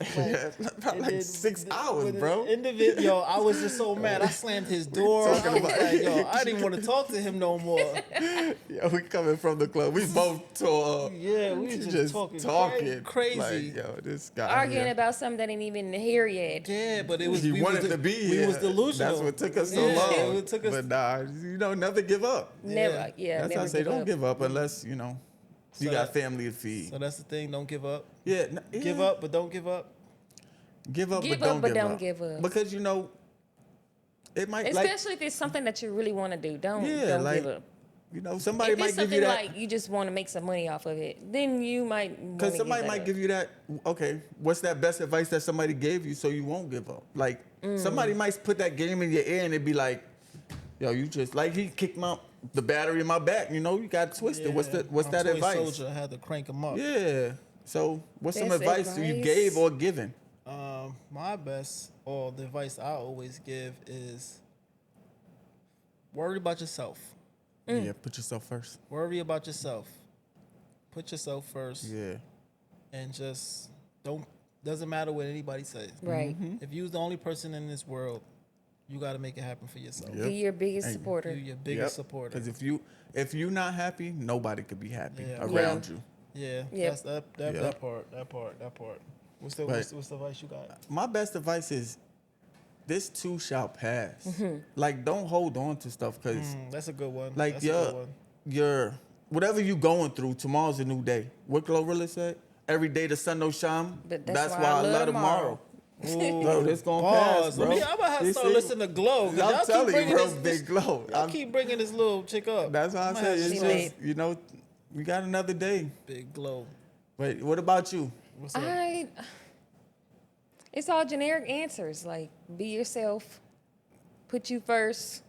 Probably like 6 hours, bro. Yo, I was just so mad. I slammed his door. I talking was about- like, yo, I didn't want to talk to him no more. Yeah, we coming from the club. We both tore up. Yeah, we was just talking crazy. Like, yo, this guy. Arguing here. about something that ain't even here yet. Yeah, but it was He we wanted was, to be We here. was delusional. That's what took us so Yeah, long. it took us- But nah, you know, never give up. Never, yeah, That's never how I say, give don't up. give up unless, you know, you So got that- family to feed. So that's the thing. Don't give up. Yeah, Give up, but don't give up. Give up, Give but up, don't but give don't up. give up. Because, you know, it might, like, Especially if it's something that you really want to do. Don't like, give up. you know, somebody If might it's give you something that. like you just want to make some money off of it, then you might. Because somebody might give you that, okay, what's that best advice that somebody gave you so you won't give up? Like, somebody might put that game in your ear and it'd be like, yo, you just, like, he kicked the battery in my back, you know, you got twisted. What's Yeah, that my toy advice? Soldier, I had to crank him up. Yeah. So, what's some Best advice you advice? gave or given? My best, or the advice I always give is worry about yourself. Yeah, put yourself first. Worry about yourself. Put yourself first. Yeah. And just doesn't matter what anybody says. Right. If you're the only person in this world, you got to make it happen for yourself. Yep. Be your biggest Hey, supporter. You're your biggest supporter. Because if you're not happy, nobody could be happy Yeah. around you. Yeah, Yep. that's that Yep. part. What's the Right. what's the advice you got? My best advice is this too shall pass. Mm-hmm. Like, don't hold on to stuff because, That's a good one. like, that's a good one. your whatever you going through, tomorrow's a new day. What Glorilla said? Every day the sun don't shine. But That's why I love tomorrow. Ooh, Bro, this gonna pause. pass, bro. I'm about to have to You start see? listening to Glow. 'cause I'm y'all keep telling you, bringing bro, this- Big Glow. Y'all keep bringing this little chick up. That's why I I'ma said have it's to She just, you know, we got another day. Big Glow. Wait, what about you? What's up? It's all generic answers. Like, be yourself. Put you first.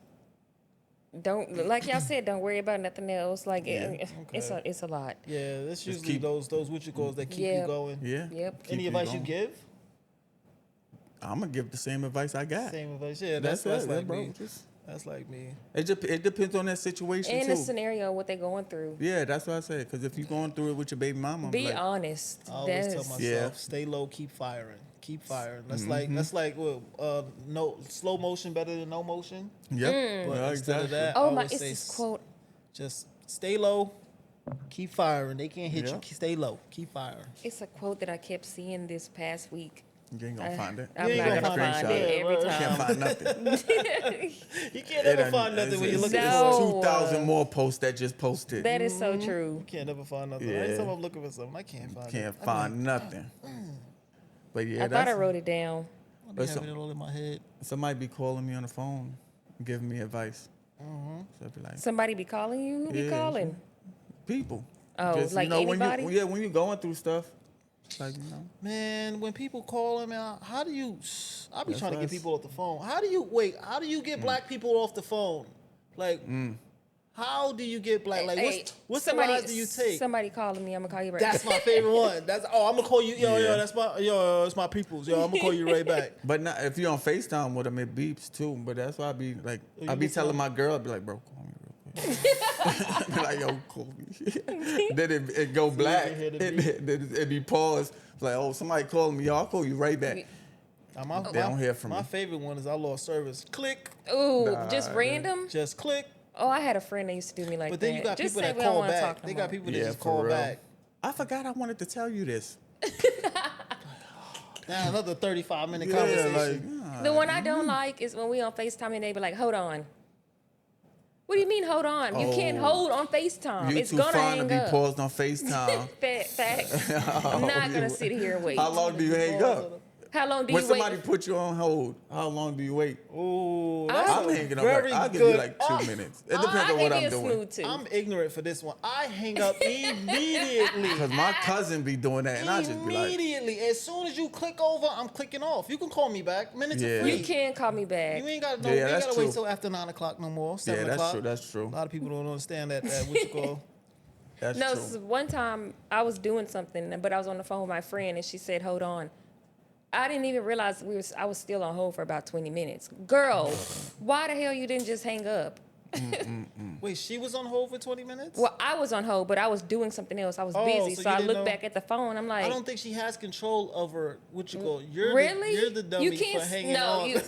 Don't, like y'all said, don't worry about nothing else. Like, it's a lot. Yeah, that's Just usually keep- those what you calls that keep Yeah. you going. Yeah. Yep. Keep Any you advice you going. give? I'm gonna give the same advice I got. Same advice. Yeah, That's that's it, like bro. me. Just, That's like me. it depends on that situation And too. the scenario, what they're going through. Yeah, that's what I said. Because if you're going through it with your baby mama, I'm Be like, honest. I always tell That's- myself, Yeah. stay low, keep firing, keep firing. That's Mm-hmm. like no slow motion better than no motion. yep. But Yeah, instead of exactly. that, I Oh my! always It's say this quote. just stay low, keep firing. They can't hit Yeah. you. Stay low, keep firing. It's a quote that I kept seeing this past week. You ain't gonna find it. I'm You not ain't gonna gonna find find it it. every Yeah, You can't time. find nothing. You can't ever find nothing when you look at No. this. No. 2,000 more posts that just posted. That is so true. You can't ever find nothing. Yeah. Anytime I'm looking for something, I can't find Can't it. find nothing. But yeah, I thought I wrote it down. I be But having some- it all in my head. somebody be calling me on the phone, giving me advice. So I'd be like, Somebody be calling you? Who be Yeah. calling? people. Oh, like anybody? When you're going through stuff, like, you know. Man, when people call him out, how do you? I be That's trying to why get it's- people off the phone. How do you wait? How do you get black people off the phone? Like, How do you get black? Like, Hey, what's the rise do you take? Somebody calling me. I'm gonna call you right. That's my favorite one. That's I'm gonna call you. Yo, that's my peoples. Yo, I'm gonna call you right back. But not, if you're on FaceTime with them, it beeps too. But that's why I be like, you I be get telling some- my girl, I be like, bro, call me real quick. Be like, yo, call me. Then it go black. hear the It be paused. It's like, oh, somebody calling me. Yo, I'll call you right back. They don't hear from my me. favorite one is I lost service. Click. Ooh, Nah, just random. Just click. Oh, I had a friend that used to do me like But that. then you got just people say that we don't call wanna back. talk no They more. got people that Yeah, just for call real. back. I forgot I wanted to tell you this. Now another 35-minute Yeah, conversation. like, The one I don't like is when we on FaceTime and they be like, hold on. What do you mean, hold on? You can't Oh. hold on FaceTime. you It's too gonna fond to hang be up. paused on FaceTime. Facts. I'm not gonna sit here and wait. How long do you hang up? How long do When you somebody wait? put you on hold, how long do you wait? Ooh, I'm hanging up. very I'll give you good. like 2 minutes. It I depends on can what be I'm a doing. smooth too. I'm ignorant for this one. I hang up immediately. Cause my cousin be doing that, and I just be like, Immediately. As soon as you click over, I'm clicking off. You can call me back. Minutes Yeah. are free. You can call me back. You ain't got Yeah, you ain't that's gotta wait true. till after 9 o'clock no more. yeah, 7 that's o'clock. true. That's true. A lot of people don't understand that what you call. That's No, true. so one time I was doing something, but I was on the phone with my friend, and she said, "Hold on." I didn't even realize I was still on hold for about 20 minutes. Girl, why the hell you didn't just hang up? Wait, she was on hold for 20 minutes? Well, I was on hold, but I was doing something else. I was Oh, busy, so so you I didn't looked know- back at the phone. I'm like, I don't think she has control over what you call. really? You're the dummy you can't, for hanging no, on. You,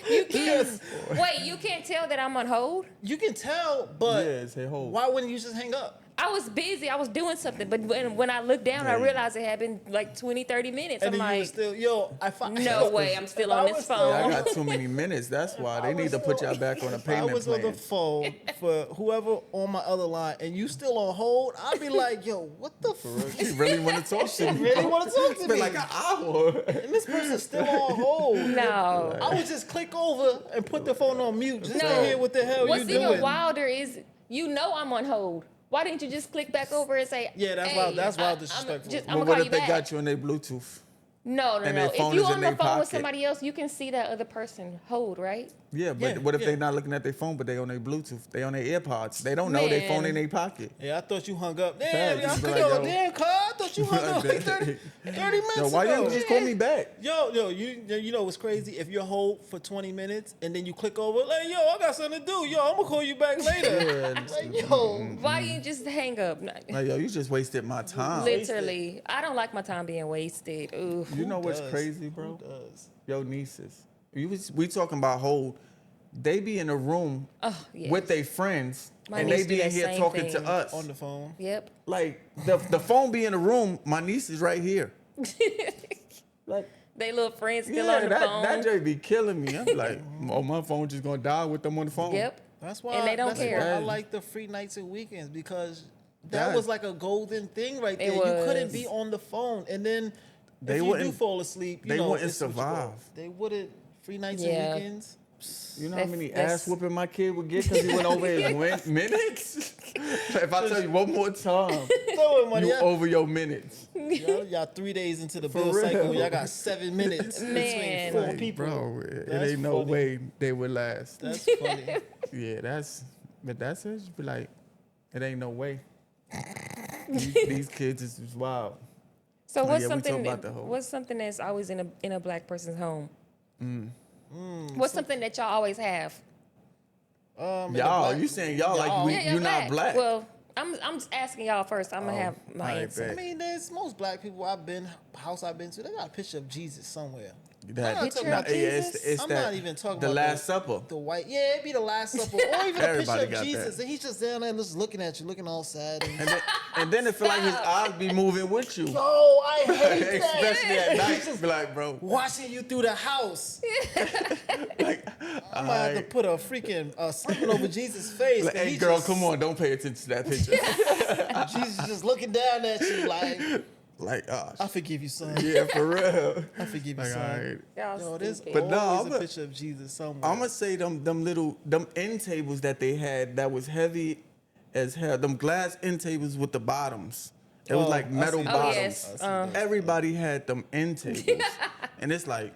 you can't. Wait, you can't tell that I'm on hold? You can tell, but Yeah, say hold. why wouldn't you just hang up? I was busy. I was doing something. But when I looked down, I Yeah. realized it had been like 20, 30 minutes. And I'm then you were like, still, yo, no way, I'm still if I on was this still- phone. I got too many minutes. That's why they need to put y'all back on a If I payment was on the plan. phone for whoever on my other line and you still on hold, I'd be like, yo, what the fuck? She really want to talk to me. Really want to talk It's to been me? like an hour. And this person's still on hold. No. I would just click over and put the phone on mute just to No. hear what the hell What's you even doing. wilder is you know I'm on hold. Why didn't you just click back over and say, Yeah, that's hey, wild- that's wild I'm disrespectful. just, But I'm what gonna call if you they back. got you in their Bluetooth? No, and their no. If phone you is on in the their phone with pocket? somebody else, you can see that other person hold, right? Yeah, but Yeah, what if yeah. they not looking at their phone, but they on their Bluetooth? They on their AirPods. They don't know their phone Man. in their pocket. Yeah, I thought you hung up. Damn, Facts. yo, Be like, yo, yo. damn, cuz, I thought you hung up like 30 minutes Yo, why ago. didn't you just call me back? Yo, you know what's crazy? If you're hold for 20 minutes and then you click over, like, yo, I got something to do. Yo, I'm gonna call you back later. Yeah. Like, yo, Why you just hang up? Like, yo, you just wasted my time. Literally, I don't like my time being wasted. Ooh. You know what's does? crazy, bro? Who does? Yo, nieces. We talking about hold. They be in a room Oh, yes. with their friends, My and niece they do be in that here same talking thing. to us. On the phone. Yep. Like the phone be in the room. My niece is right here. Like, They little friends still yeah, on the phone. that J be killing me. I'm like, oh, my phone just gonna die with them on the phone. Yep. That's why. And they don't that's care. Why I That- like the free nights and weekends because That- that was like a golden thing right It there. You couldn't was. be on the phone, and then They if you do wouldn't- fall asleep, you they know, wouldn't it's what you call- survive. They wouldn't. Free nights Yeah. and weekends. You know how That's- many that's- ass whooping my kid would get because he went over his minutes? If I tell you one more time, Throwing money. you Y'all, over your minutes. y'all 3 days into the For bill cycle. real. Y'all got 7 minutes Man. between 4 Like, people. bro, it That's ain't no funny. way they would last. That's funny. Yeah, but that's it. Just be like, it ain't no way. These kids is wild. So Oh, what's yeah, we talking something? about the whole- What's something that's always in a black person's home? What's something that y'all always have? And the Y'all, black- you saying y'all like Y'all. we, Yeah, you're not black. Well, I'm just asking y'all first. I'm gonna have my alright, answer. I bet. mean, there's most black people house I've been to. They got a picture of Jesus somewhere. That, I'm not talking Picture about of Jesus. it's I'm that, not even talking the about Last Supper. The white, yeah, it'd be the Last Supper, or even a Everybody picture got of Jesus, that. and he's just down there just looking at you, looking all sad. And then it feel like his eyes be moving with you. Oh, I hate that. Especially at night. Be like, bro. Watching you through the house. Like, I might have to put a freaking something over Jesus' face. like, and hey, he girl, just- come on. Don't pay attention to that picture. Jesus just looking down at you like, Like, oh, I forgive you, son. yeah, for real. I forgive you, Like, all son. right. Y'all Yo, there's stupid. But no, always I'm a a- picture of Jesus somewhere. I'm gonna say them end tables that they had that was heavy as hell. Them glass end tables with the bottoms. It was Oh, like I metal see that. bottoms. Oh, yes. I see that. Everybody had them end tables, and it's like,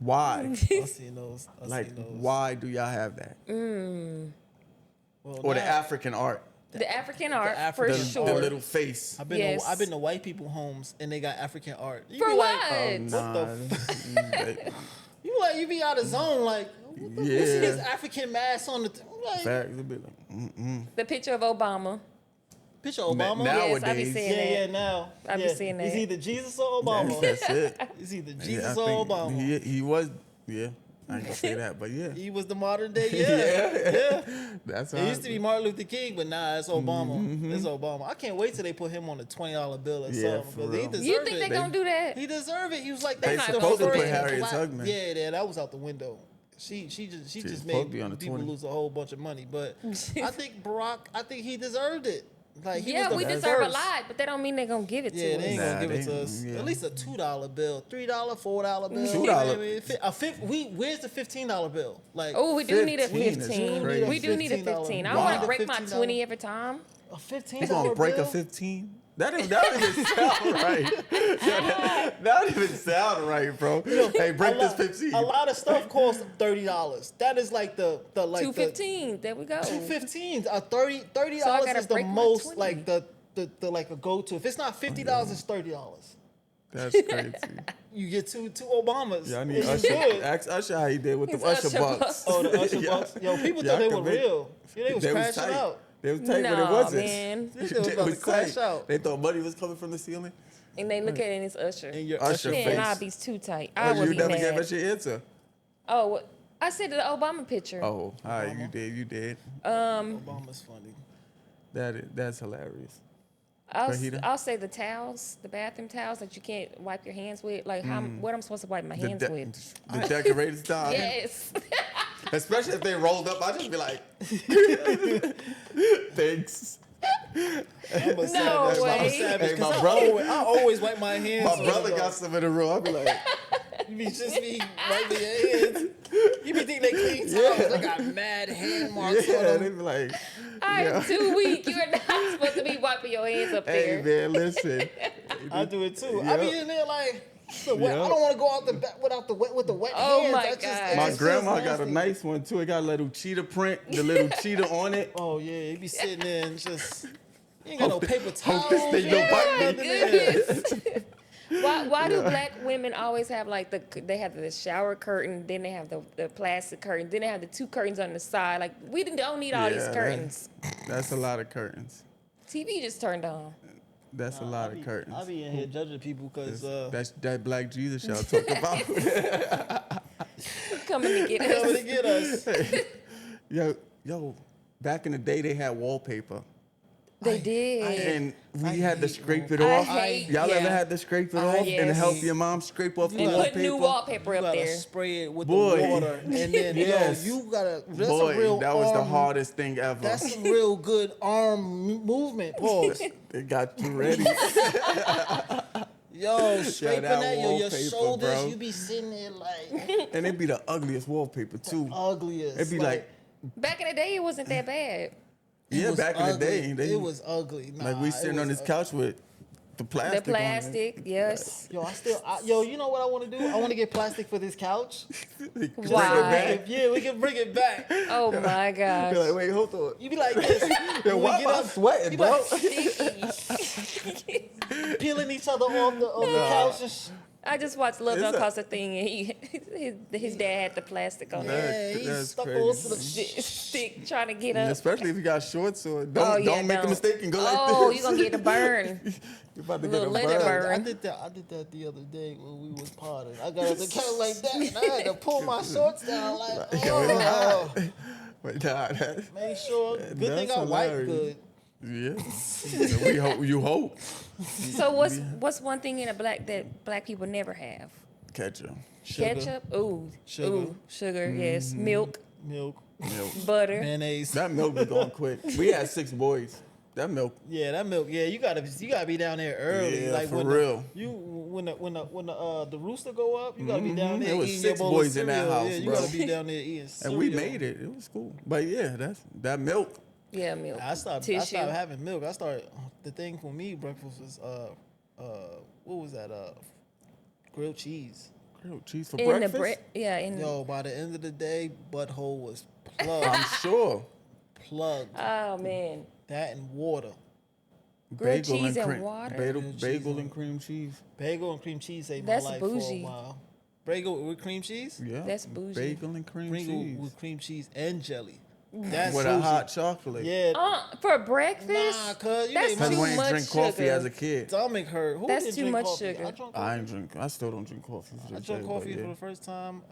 Why? I seen those. Like, seen those. why do y'all have that? Well, Or the now, African art, The African art, African for the sure. little face. I've been Yes. I've been to white people homes and they got African art. You For be what? Like, Nah, the you be out of zone like what the Yeah. what's this African mask on the like, Facts, it'd be like, The picture of Obama. picture of Obama? Now- Yes, I be Nowadays. seeing yeah, that. now. I be yeah. seeing It's that. either Jesus or Obama. that's it. It's either Yeah, Jesus I or think Obama. He was, yeah. I ain't gonna say that, but yeah. He was the modern day, yeah. That's It how used to be Martin Luther King, but nah, it's Obama. Mm-hmm. It's Obama. I can't wait till they put him on a $20 bill or Yeah, something. for 'Cause he real. deserved You think it. they gonna do that? He deserved it. He was like They that's the supposed to first put Harriet black- Tubman. Yeah, that was out the window. She just supposed to made be on the people 20. lose a whole bunch of money. But I think Barack, I think he deserved it. Like he Yeah, was we the deserve a first. lot, but that don't mean they're gonna give it Yeah, to they ain't us. gonna give it they- to us. yeah. At least a $2 bill, $3, $4 bill. $2. Where's the $15 bill? Like Oh, we do need a 15 is 15. crazy. We do need a $15. 15. I Wow. want to break my $15. 20 every time. a $15 You gonna break bill? a 15? That don't even sound right. That don't even sound right, bro. Hey, break this 15. A lot of stuff costs $30. That is like the like 215. There we go. 215. $30 So I gotta is the break my most 20. like the like a go to. If it's not $50, it's $30. That's crazy. You get two Obamas. Yeah, I need and you Usher. good. Ask Usher how he did with the It's Usher Usher bucks. bucks. Oh, the Usher Yeah. bucks. Yo, people Yeah, thought I they were could make- real. Yeah, they was crashing tight. out. They was tight, but it Nah, wasn't. man. They was about to crash out. They thought money was coming from the ceiling. And they look at it and it's Usher. And your Usher Usher face. Man, I'd be too tight. I Oh, would you be never mad. gave us your answer. Oh, what? I said the Obama picture. Oh, all right, you did. Obama's funny. That's hilarious. I'll Fajita? I'll say the towels, the bathroom towels that you can't wipe your hands with. Like, what I'm supposed to wipe my hands with? The decorated style. Yes. Especially if they rolled up, I just be like, thanks. I'm a No savage. I'm a way. savage. Hey, 'Cause my I brother- always wipe my hands. My when brother I go. got some in the room. I be like, You be just be wiping your hands. You be thinking they clean towels. They got mad hand marks yeah, on they them. be like, I'm yeah. too weak. You are not supposed to be wiping your hands up Hey there. man, listen. I do it too. I be Yeah. in there like, the wet, Yeah. I don't want to go out the back with the wet Oh hands. my That just- God. it My just grandma feels got a nasty. nice one too. It got a little cheetah print, the little cheetah on it. Oh yeah, you be sitting there and just you ain't got no paper Hope towels. this thing you don't ain't bite got me. nothing in there. Goodness. Why do black women always have like they have the shower curtain, then they have the plastic curtain, then they have the two curtains on the side? Like we don't need all these Yeah, curtains. That's a lot of curtains. TV just turned on. That's a lot of curtains. I be in here judging people because That's that Black Jesus y'all talk about. Coming to get coming to us. get us. yo, back in the day they had wallpaper. They did. And we had to scrape it I off. hate- Y'all yeah. ever had to scrape it off and yes. help your mom scrape off the And wallpaper? put new wallpaper You up gotta there. spray it with Boy. the water, and then Yes. yo, you gotta. That's Boy, a real that was the arm- hardest thing ever. That's some real good arm movement. Pause. They got you ready. Yo, scraping that that, your wallpaper, shoulders, bro. you be sitting there like And it'd be the ugliest wallpaper too. ugliest. It'd be like, Back in the day, it wasn't that bad. it yeah, was back in the ugly. day, it was ugly. Nah, like we it sitting on was this couch with the The plastic. plastic, yes. Yo, you know what I want to do? I want to get plastic for this couch. On it. Bring it Why? back. Yeah, we can bring it back. Oh my Be gosh. like, wait, hold on. You be like this. Yo, When we why get am I up, sweating, you be bro? like, peeling each other off the couch. And I just watched Love It's Don't a- Cost a Thing, and his dad had the plastic on there. yeah, he's That's stuck crazy. on to the Stick trying to get up. Especially if you got shorts on. Oh, Don't yeah, make a mistake and go like Oh, this. you gonna get the burn. You about to get Little a leather burn. burn. I did that the other day when we was potting. I got up the couch like that, and I had to pull my shorts down like, Yo, it's oh, hot. But nah, make sure. Good thing That's I wiped hilarious. good. yeah. We hope. You hope. So what's one thing in that black people never have? Ketchup. Sugar, Ketchup, ooh, Sugar. ooh, sugar, yes, milk, milk, Milk. butter. mayonnaise. That milk be going quick. We had 6 boys. That milk. Yeah, that milk. Yeah, you gotta be down there early. Yeah, like for when real. When the rooster go up, you gotta be down there There was eating 6 your bowl of boys in that cereal. house, Yeah, you bro. gotta be down there eating cereal. And we made it. It was cool. But yeah, that milk. Yeah, milk. I stopped Tissue. having milk. I started the thing for me breakfast was what was that grilled cheese. Yo, cheese for In the breakfast? bread, yeah. In Yo, by the end of the day, butthole was plugged. I'm sure. Plugged. oh man, That and water. grilled Bagel cheese and cream, water. Grilled bagel cheese and cream cheese. Bagel and cream cheese saved That's my life bougie. for a while. Bagel with cream cheese? Yeah. That's bougie. Bagel and cream Bagel cheese. with cream cheese and jelly. That's With bougie. a hot chocolate. Yeah. For breakfast? Nah, cuz you That's made Because my too we ain't much drink coffee sugar. as a kid. stomach hurt. Who That's didn't too drink much coffee? sugar. I drank coffee. I ain't drink. I still don't drink coffee. I drank coffee for the first time.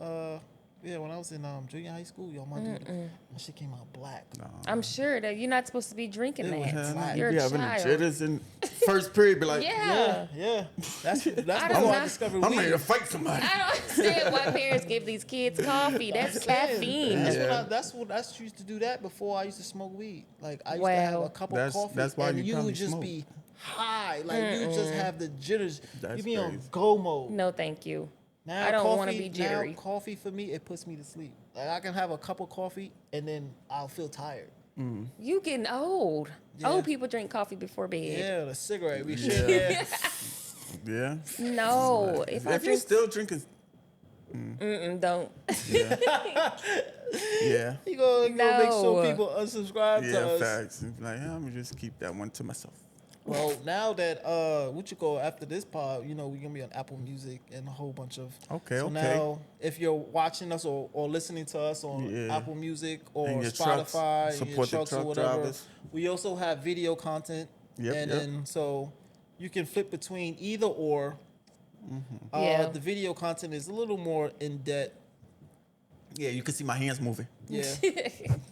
Yeah, when I was in junior high school, yo, my dude, my shit came out black. I'm sure that you're not supposed to be drinking It was that. black. You're You be a having the child. jitters in first period. Be like, Yeah. Yeah. That's I before don't I know. discovered I'm weed. ready to fight somebody. I don't understand why parents give these kids coffee. That's caffeine. That's Yeah. what I used to do that before I used to smoke weed. Like I used to Wow. have a cup of coffee, That's why and you you probably would just smoke. be high, like you just have the jitters. That's You be on crazy. go mode. No, thank you. Now I don't coffee, wanna be jittery. Now coffee for me, it puts me to sleep. Like I can have a cup of coffee and then I'll feel tired. You getting old. Yeah. Old people drink coffee before bed. Yeah, the cigarette we should. Yeah. Yeah. No, if I If you're drink, still drinking, don't. yeah. You gonna make sure No. people unsubscribe to Yeah, us. facts. Like, yeah, I'm gonna just keep that one to myself. Well, now that after this pod, we're gonna be on Apple Music and a whole bunch of. Okay, So okay. now, if you're watching us or listening to us on Yeah. Apple Music or And your trucks, Spotify, and your support the trucks or truck whatever, drivers. we also have video content. Yep, and yep. then so you can flip between either or. Yeah. The video content is a little more in depth. Yeah, you can see my hands moving. Yeah,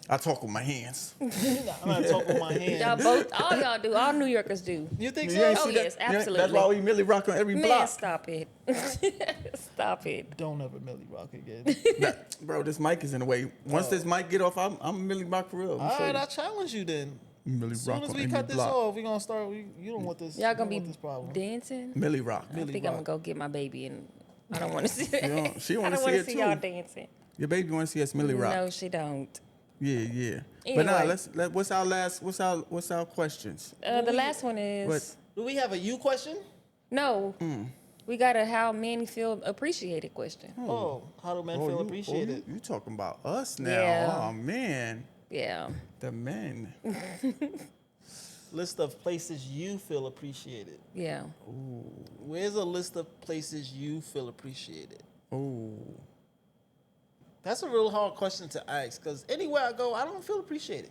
I talk with my hands. I'm not talking with my hand. Y'all both, all y'all do, all New Yorkers do. You think You so? ain't Oh, see that? yes, You ain't- That's absolutely. why we Millie rock on every Man, block. stop it. Stop it. Don't ever Millie Rock again. Bro, this mic is in the way. Once this mic get off, I'm Millie rock for real. All right, I challenge you then. Millie As rock soon as on we every cut this block. off, we're gonna start. You don't want this. Y'all you gonna don't be want this problem. dancing? Millie rock. I think I'm gonna go get my baby, and I don't want to see that. She I wanna don't see want to it see too. y'all dancing. Your baby want to see us Millie rock. No, she don't. Yeah. But now Anyway. what's our questions? The last one is What? Do we have a you question? no. We got a how men feel appreciated question. Oh, how do men feel appreciated? You talking about us now? Yeah. Oh man, Yeah. the men. List of places you feel appreciated. Yeah. Where's a list of places you feel appreciated? Oh, That's a real hard question to ask because anywhere I go, I don't feel appreciated.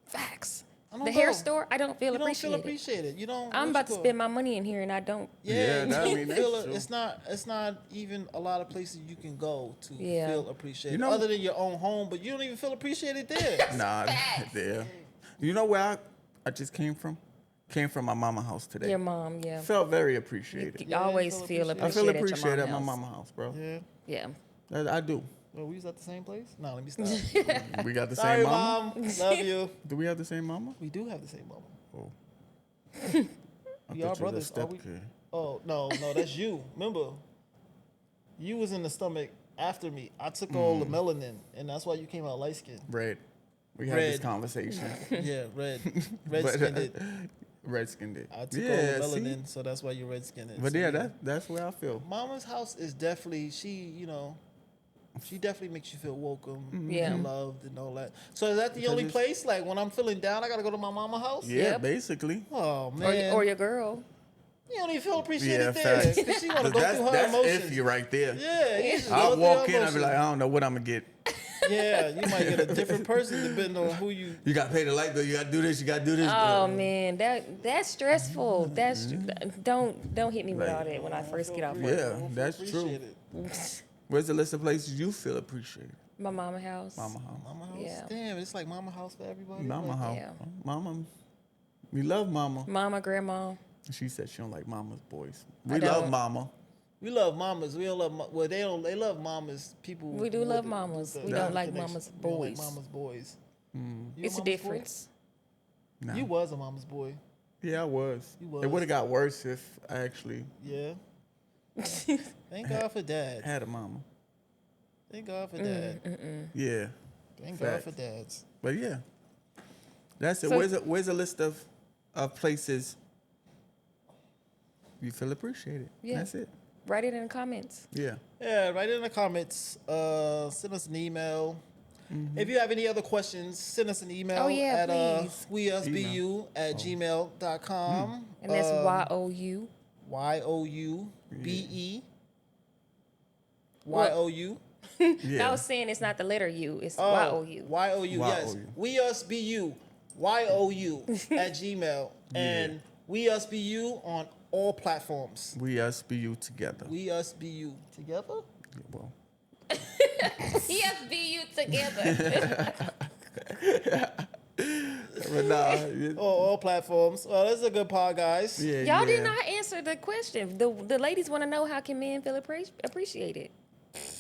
Facts. I don't The hair know. store, I don't feel You don't appreciated. feel appreciated. You don't. I'm what about to you call- spend my money in here, and I don't. Yeah, Yeah, you that- I don't mean, feel that's it. true. It's not even a lot of places you can go to Yeah. feel appreciated. You know- other than your own home, but you don't even feel appreciated there. nah, there. You know where I just came from? Came from my mama house today. Your mom, yeah. Felt very appreciated. You Yeah, always feel feel appreciated. I feel appreciated appreciated at at your my mom's mama house, bro. Yeah. Yeah. I do. Well, we was at the same place? No, let me stop. We got the Sorry, same mama. Mom. Love you. Do we have the same mama? We do have the same mama. Oh. We are thought you were the brothers. Are we? stepkid. Oh, no, that's you. Remember, you was in the stomach after me. I took all the melanin, and that's why you came out light skinned. Red. We had this Red. conversation. Yeah, red. But, Red skinned it. Red skinned it. I took Yeah, all the see? melanin, so that's why you're red skinned. But yeah, that's where I feel. Mama's house is definitely, she definitely makes you feel welcome, Yeah. and loved, and all that. So is that the Because only it's- place? Like when I'm feeling down, I gotta go to my mama's house? Yeah, Yep. basically. Oh, man. Or your girl. You don't even feel appreciated Yeah, there. facts. Because she want to go through her That's emotions. iffy right there. Yeah, you just I'll go through walk her in, I'll be like, emotions. I don't know what I'm gonna get. Yeah, you might get a different person depending on who you. You gotta pay the light bill. You gotta do this. You gotta do this. Oh man, that's stressful. Don't hit me with Like- all that when I first get off work. Yeah, Don't feel that's true. appreciated. Where's the list of places you feel appreciated? My mama house. Mama house. Mama house? Yeah. Damn, it's like mama house for everybody. Mama Like, house. yeah. Mama. We love mama. Mama, grandma. She said she don't like mama's boys. I We love don't. mama. We love mamas. We don't love. Well, they don't. They love mamas. People. We do with love the- mamas. with We the don't like connection. mama's We don't like boys. mama's boys. You It's a mama's difference. Nah. Boy? You was a mama's boy. Yeah, I was. You It was. would have got worse if I actually Yeah. Thank God for dad. had a mama. Thank God for dad. Yeah. Thank God Fact. for dads. But yeah. That's it. So- Where's a list of places you feel appreciated? Yeah. That's it. Write it in the comments. Yeah. Yeah, write it in the comments. Send us an email. If you have any other questions, send us an email Oh, yeah, at please. weusbu@gmail.com. And that's YOU. YOUBE. Well- YOU. Yeah. I was saying it's not the letter U. It's Oh, YOU. YOU, yes. YOU. weusbu, YOU at Gmail. And weusbu on all platforms. We us be you together. Weusbu together? Well, Yes, be you together. but nah, All platforms. Well, this is a good pod, guys. yeah, Y'all did yeah. not answer the question. The ladies want to know, how can men feel appreciated?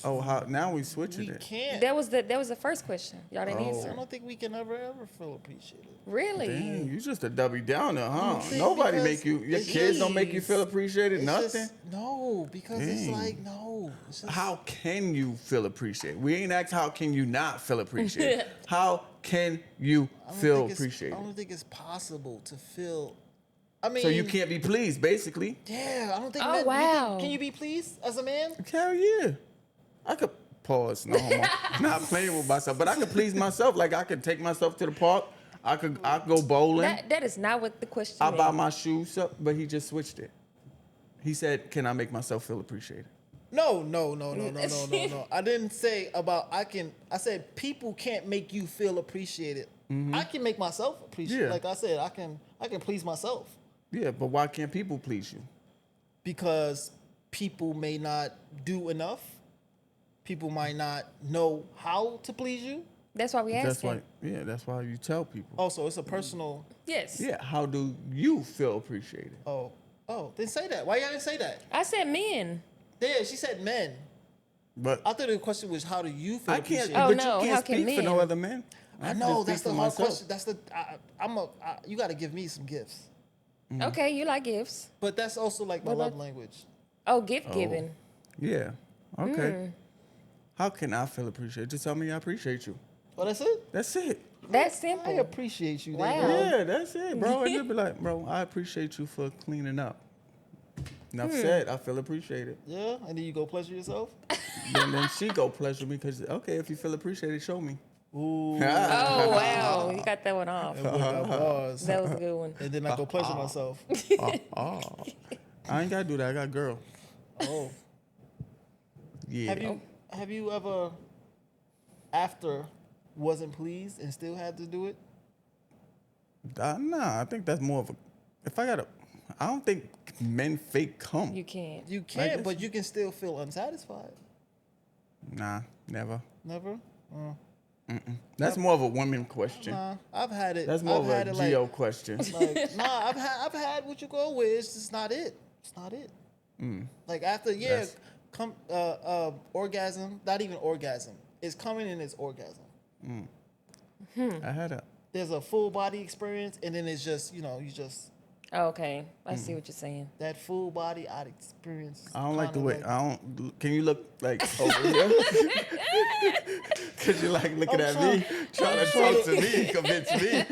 Oh, how now we switching We it. can't. That was the first question. Y'all didn't Oh. I answer. don't think we can ever feel appreciated. Really? Dang, you just a Debbie Downer, huh? See, Nobody because make you. Your it's kids don't make you just- feel appreciated. It's Nothing. just- no, because it's Dang. like, no. It's just, How can you feel appreciated? We ain't asked how can you not feel appreciated. How can you I don't feel think it's- appreciated? I don't think it's possible to feel. I mean, So you can't be pleased, basically. Yeah, I don't think. Oh, men, wow. Can you be pleased as a man? Hell yeah. I could pause. No homo. Not playing with myself, but I could please myself. Like I could take myself to the park. I go bowling. That is not what the question I is. buy my shoes up, but he just switched it. He said, "Can I make myself feel appreciated?" No. I didn't say about I can. I said people can't make you feel appreciated. I can make myself appreciated. Yeah. Like I said, I can please myself Yeah, but why can't people please you? because people may not do enough. People might not know how to please you. That's why we asked That's why. him. Yeah, that's why you tell people. Also, it's a personal. Yes. Yeah, how do you feel appreciated? Oh, then say that. Why y'all didn't say that? I said men. Yeah, she said men. But I thought the question was how do you feel I can't. appreciated? Oh, but no, you how can't can speak for no men? other men. I can know just that's speak the for hard myself. question. That's the you got to give me some gifts, Okay, you like gifts. but that's also like my What love about- language. Oh, gift giving. Yeah. Okay. How can I feel appreciated? Just tell me I appreciate you. Well, that's it. That's it. That's I simple. appreciate you. Wow. Wow. Yeah, that's it, bro. And you'll be like, bro, I appreciate you for cleaning up. Enough said. I feel appreciated. Yeah, and then you go pleasure yourself. Then she go pleasure me because okay, if you feel appreciated, show me. Ooh, Oh, wow. You got that one off. that was. That was a good one. And then I go pleasure myself. Oh, I ain't gotta do that. I got a girl. Oh, Yeah. have you ever after wasn't pleased and still had to do it? Nah, I think that's more of a. If I gotta, I don't think men fake come. You can't. You I can, guess- but you can still feel unsatisfied. Nah, never. Never. That's more of a woman question. Nah, I've had it. That's more I've of a had it geo question. like nah, I've had what you go with. It's just not it. It's not it. Like after That's- orgasm, not even orgasm. It's coming in as orgasm. I had a. There's a full body experience, and then it's just you just Oh, okay. I see what you're saying. that full body out experience. I don't like the kinda way. I don't. Can you look like over here? Cause you like looking at me, trying to talk to me, convince me.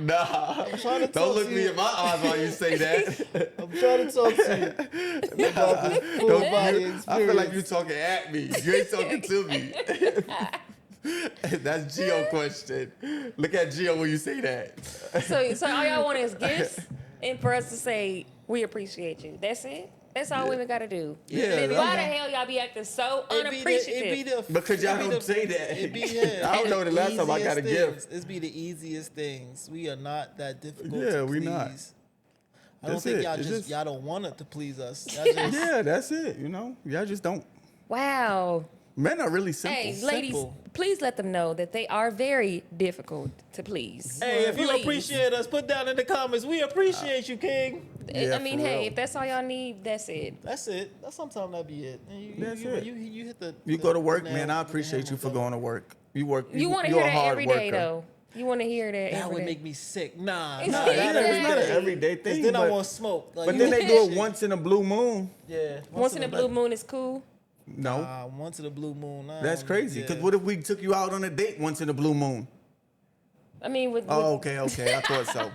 Nah, trying to talk don't look to me you. in my eyes while you say that. I'm trying to talk to you about this full Don't body you- experience. I feel like you talking at me. You ain't talking to me. That's Geo question. Look at Geo when you say that. So all y'all want is gifts and for us to say, we appreciate you. That's it? That's all women got to do. Yeah, Then that's- why the hell y'all be acting so unappreciative? Because y'all it be don't say that. It be, yeah, I don't know the last time I got a easiest gift. things. It's be the easiest things. We are not that difficult Yeah, to we please. not. I don't That's think it. y'all It's just just- y'all don't want it to please us. Y'all just, Yeah, that's it. You know, y'all just don't. Wow. Men are really simple. Hey, ladies, Simple. please let them know that they are very difficult to please. Hey, if you Please. appreciate us, put down in the comments. We appreciate you, King. Yeah, I mean, for hey, real. if that's all y'all need, that's it. That's it. That's sometimes that be it. And That's you, it. You hit the. You the go to work, nail- man. I the appreciate hammer you for with going to work. You work. You want to you're hear a that hard every day, worker. though. You want to hear that That every would day. make me sick. Nah, It's nah, not not every every day. It's not an day. everyday 'Cause thing. then I but, want smoke. Like, but you then they hit do that it shit. once in a blue moon. Yeah. Once in a blue moon is cool. No, Once in a blue moon. that's crazy. Because what if we took you out on a date once in a blue moon? I mean, with Oh, okay. I thought so.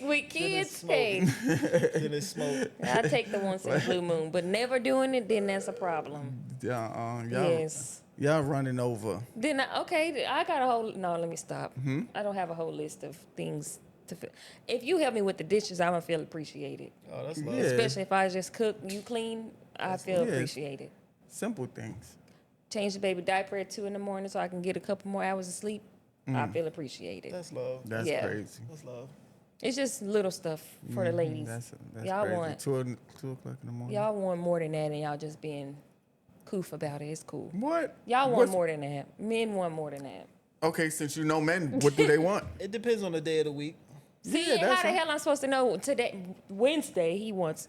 with kids, smoke. hey, Then it smoke. I take the once in a blue moon, but never doing it, then that's a problem. Y'all, Yes. y'all running over. Then I got a whole. No, let me stop. I don't have a whole list of things to. If you help me with the dishes, I'm gonna feel appreciated. Oh, that's love. Yeah. Especially if I just cook, you clean, I feel Yeah. appreciated. Simple things. Change the baby diaper at 2 a.m. so I can get a couple more hours of sleep. I feel appreciated. That's love. That's Yeah. crazy. That's love. It's just little stuff for the ladies. That's Y'all crazy. want 2 o'clock in the morning. y'all want more than that, and y'all just being coof about it. It's cool. What? Y'all want What's- more than that. Men want more than that. Okay, since you know men, what do they want? It depends on the day of the week. See, Yeah, and that's how the fine. hell I'm supposed to know today? Wednesday, he wants.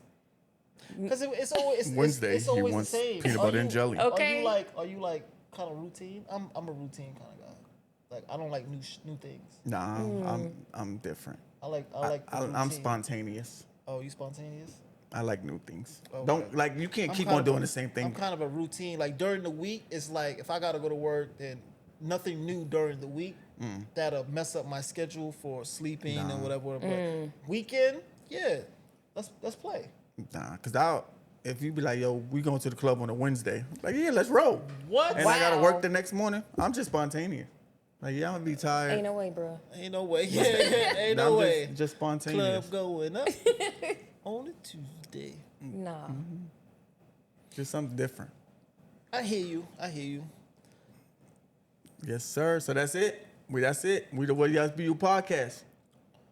Because it's always Wednesday, it's he always wants the same. peanut butter and jelly. Okay. Are you like kind of routine? I'm a routine kind of guy. Like I don't like new things. Nah, I'm different. I like the I'm routine. spontaneous. Oh, you spontaneous? I like new things. Okay. Don't like you can't I'm keep kind on of doing a- the same I'm thing. kind of a routine. Like during the week, it's like if I gotta go to work, then nothing new during the week that'll mess up my schedule for sleeping and whatever. But weekend, yeah, let's play. Nah, cause if you be like, yo, we going to the club on a Wednesday, like yeah, let's roll. What? And I gotta Wow. work the next morning. I'm just spontaneous. Like yeah, I'm gonna be tired. Ain't no way, bro. Ain't no way. Yeah, ain't Nah, no I'm way. Just spontaneous. Club going up on a Tuesday. Nah. Just something different. I hear you. I hear you. Yes, sir. So that's it. That's it. We the What Y'all Be You podcast.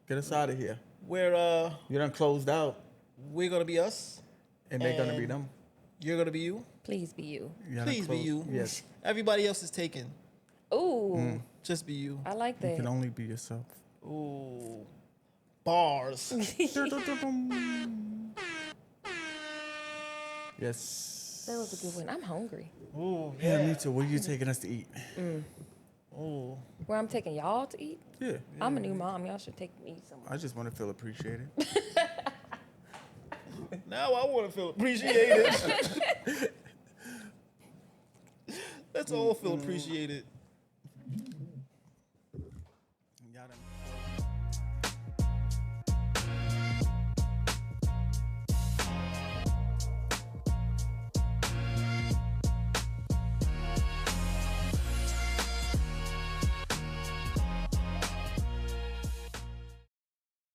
Get us out of here. We're You done closed out, we're gonna be us. and they're gonna be And them. You're gonna be you. Please be you. You done Please be closed- you. Yes. Everybody else is taken. Ooh, Just be you. I like You that. can only be yourself. Ooh. Bars. Yes. That was a good one. I'm hungry. Ooh. Yeah, me too. Where you taking us to eat? Ooh. Where I'm taking y'all to eat? Yeah. I'm a new mom. Y'all should take me somewhere. I just want to feel appreciated. Now I want to feel appreciated. Let's all feel appreciated.